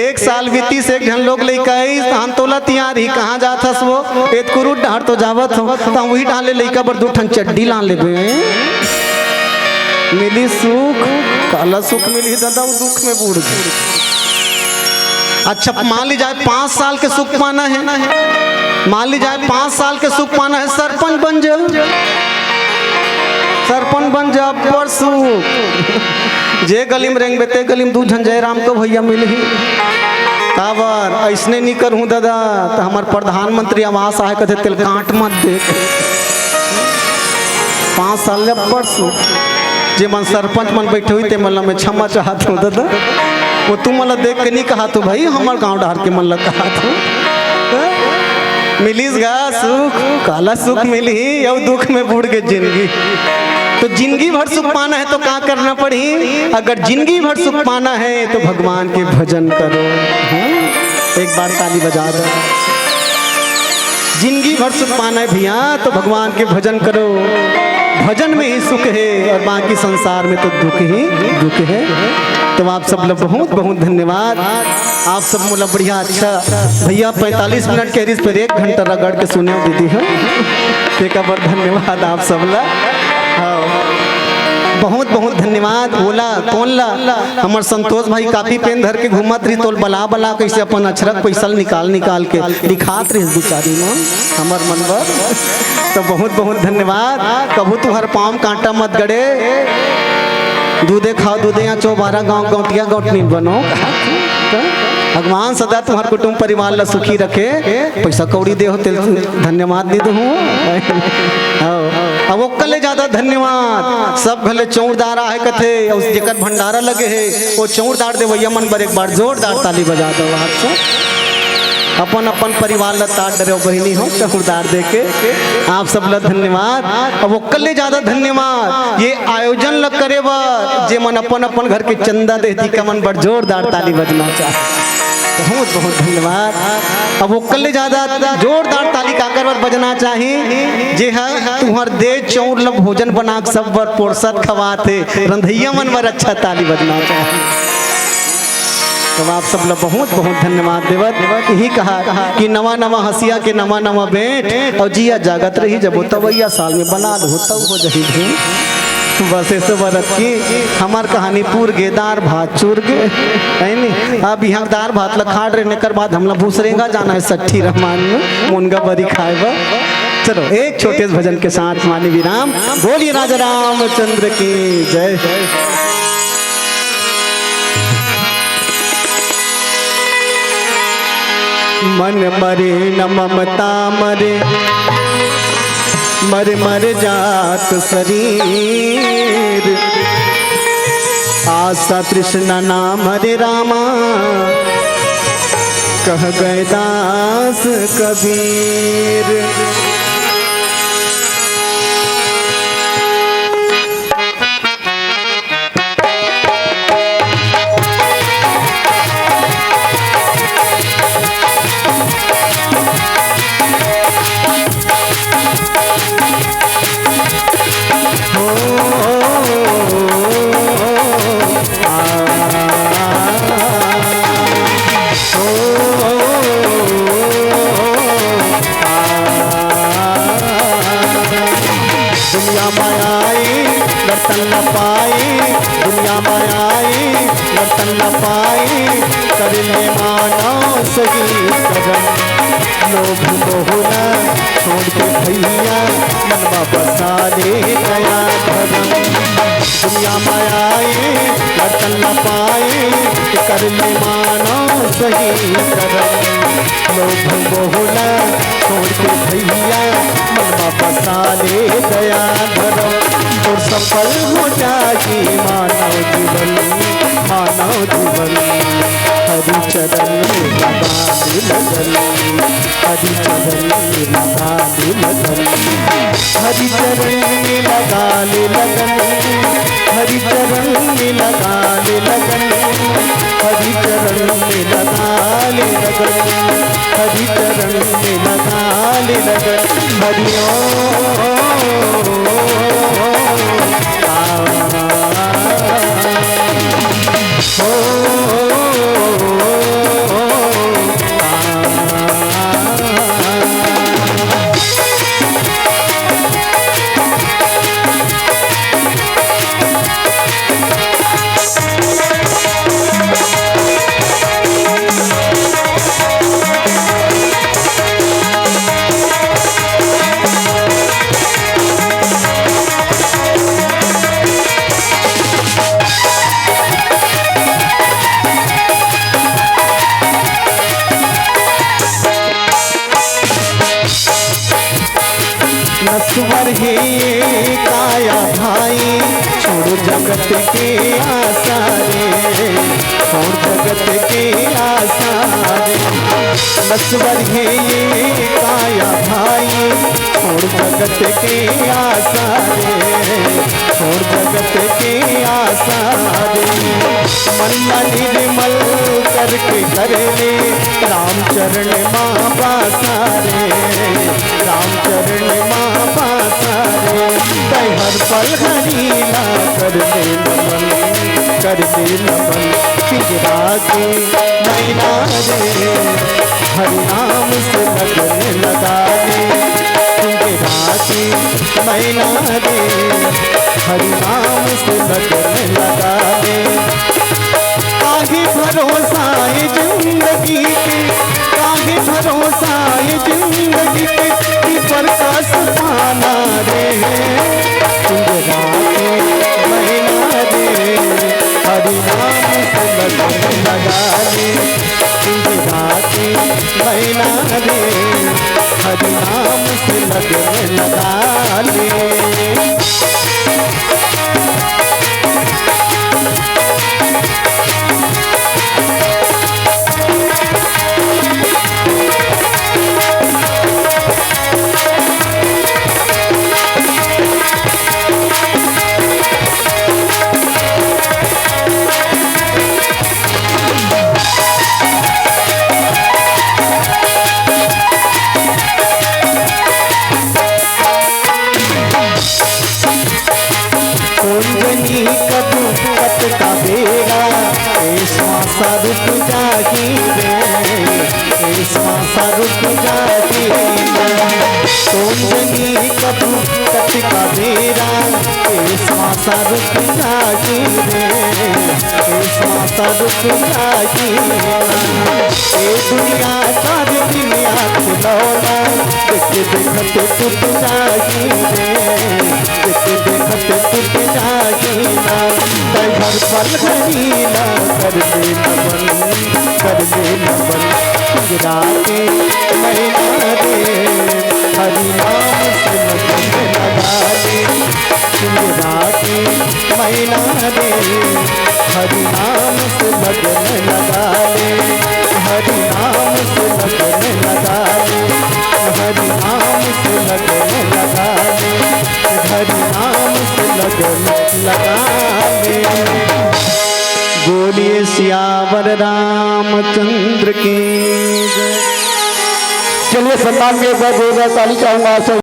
1 साल बीती से एक लोग लइका हम तोला तियार ही कहाँ जात हस वो एतकुरु डार तो जावत हो तो वही डाले लइका बर 2 ठन चड्डी ला लेबे मिली सुख काला सुख मिली दादा दुख में बूढ़ गई अच्छा मान ली जाए 5 साल के सुख पाना है मान ली जाए 5 साल के सुख पाना है सरपंच बन जा बड़ सुख जे गलीम रेंग बेते गलीम 2 झन जयराम को भैया मिली काबर ऐसने नहीं करूँ दादा तो हमार प्रधानमंत्री आवास आए कहते तेल काट मत देख 5 साल ले बड़ सुख जे मन सरपंच मन बैठे हुई ते मन में क्षमा चाहत हूँ दादा वो तुम मला देख के नहीं कहा तो भाई हमार गांव डार के मन लग कहा तो मिलीस गा सुख काला सुख मिली और दुख में बूढ़ के जिंदगी तो जिंदगी भर सुख पाना है तो क्या करना पड़ी अगर जिंदगी भर सुख पाना है तो भगवान के भजन करो एक बार ताली बजा दो जिंदगी भर सुख पाना है भैया तो भगवान के भजन करो भजन में ही सुख है और बाकी संसार में तो दुख ही दुख है तो आप सब लोग बहुत बहुत धन्यवाद आप सब मुला बढ़िया अच्छा भैया 45 मिनट के रिस पर 1 घंटा रगड़ के सुने दीदी है एक बार धन्यवाद आप सब ला बहुत बहुत धन्यवाद बोला कौन ला हमार संतोष भाई काफी पेन धर के घूमत रही तोल बला बला कैसे अपन अक्षरक पैसा निकाल के दिखात रही बेचारी मन हमार मनवर तो बहुत बहुत धन्यवाद कबू तू हर पाँव कांटा मत गड़े दूधे खाओ दूधे यहाँ 12 गाँव गौटिया गौटनी बनो भगवान सदा तुम्हारे कुटुंब परिवार ला सुखी रखे पैसा कौड़ी दे हो तेल धन्यवाद दे दूँ अब वो कले ज्यादा धन्यवाद सब भले चौरदार आए कथे और जेकर भंडारा लगे है वो चौरदार दे भैया मन बर एक बार जोरदार ताली बजा दो हाथ से अपन अपन परिवार ला ताट डरे बहनी हो चौरदार दे के आप सब ला धन्यवाद अब वो कले ज्यादा धन्यवाद ये आयोजन लग करे बार जे मन अपन अपन घर के चंदा देती का मन बर जोरदार ताली बजना चाहे बहुत बहुत धन्यवाद अब वो कल ज्यादा जोरदार ताली काकर बर बजना चाहिए जे है तुम्हार दे चौर लब भोजन बना सब बर पोरसत खवाते रंधैया मन बर अच्छा ताली बजना चाहिए तो आप सब लोग बहुत बहुत धन्यवाद देवत यही कहा कि नवा नवा हसिया के नवा नवा बेट और जिया जागत रही जब तवैया साल में बना लो तब हो जाही बस ऐसे बरत की हमार कहानी पूर गे दार भात चूर गे है नी अब यहाँ दार भात ला खाड़ रहने कर बाद हमला भूसरेगा जाना है सट्ठी रहमान में मुनगा बरी खाएगा चलो एक छोटे भजन के साथ मानी विराम बोलिए राजा रामचंद्र की जय। मन मरे न ममता मरे, मर मर जात शरीर। आशा तृष्णा नाम हरे रामा, कह गए दास कबीर। दुनिया में आई नर्तन न पाई, दुनिया में आई नर्तन न पाई, कर ले मानो सही करम। लोभ मोह न छोड़ के भैया, मनवा बसा ले गया धर्म। दुनिया में आई नर्तन न पाई, कर ले मानो सही करम। लोभ मोह न छोड़ के भैया, मनवा बसा ले गया धर्म। और सफल हो जाए मानव जीवन, मानव जीवन। हरि चरण में लगा दे लगन, हरि चरण में लगा दे लगन, हरि चरण में लगा ले लगन, हरि चरण में लगा ले लगन, हरि चरण में लगा ले लगन, हरि चरण में लगा ले लगन। हरि ओम नश्वर है काया भाई, छोड़ जगत के आसारे, छोड़ जगत के आसारे। नश्वर है काया भाई, छोड़ जगत के आसारे, छोड़ जगत के आसारे। मन निर्मल करके कर ले राम चरण माँ बासारे, राम चरण माँ बासारे। कई हर पल हरीला कर दे नमन, कर दे नमन। पिंजरा के नैना रे, हरि नाम से लगन लगा दे। पिंजरा के नैना रे, हरि नाम से लगन लगा दे। काहे भरोसा है जिंदगी के, काहे भरोसा है जिंदगी के, पर कस पाना रे। पिंजरा के महीना रे, हरि नाम से लगन लगा ले। पिंजरा के महीना रे, हरि नाम से लगन लगा ले। रुक जागी रे, श्वासा रुक जागी सोंजनी कबू कटिका बेरा, श्वासा रुक जागी रे, श्वासा रुक जागी। ये दुनिया सारी दुनिया खिलौना, देख देखते टूट जागी रे, देख देखते टूट जागी ना। हर पल हरीला कर दे नमन, कर दे नमन। चिरा के महीना दे, हरि नाम से लगन लगा दे, चिरा के महीना दे, हरि नाम से लगन लगा दे, हरि नाम से लगन लगा दे, हरि नाम से लगन लगा दे, हरि नाम से लगन लगा दे। बोलिए सियावर रामचंद्र की जय। चलिए सम्मान में एक बार जोरदार ताली चाहूंगा।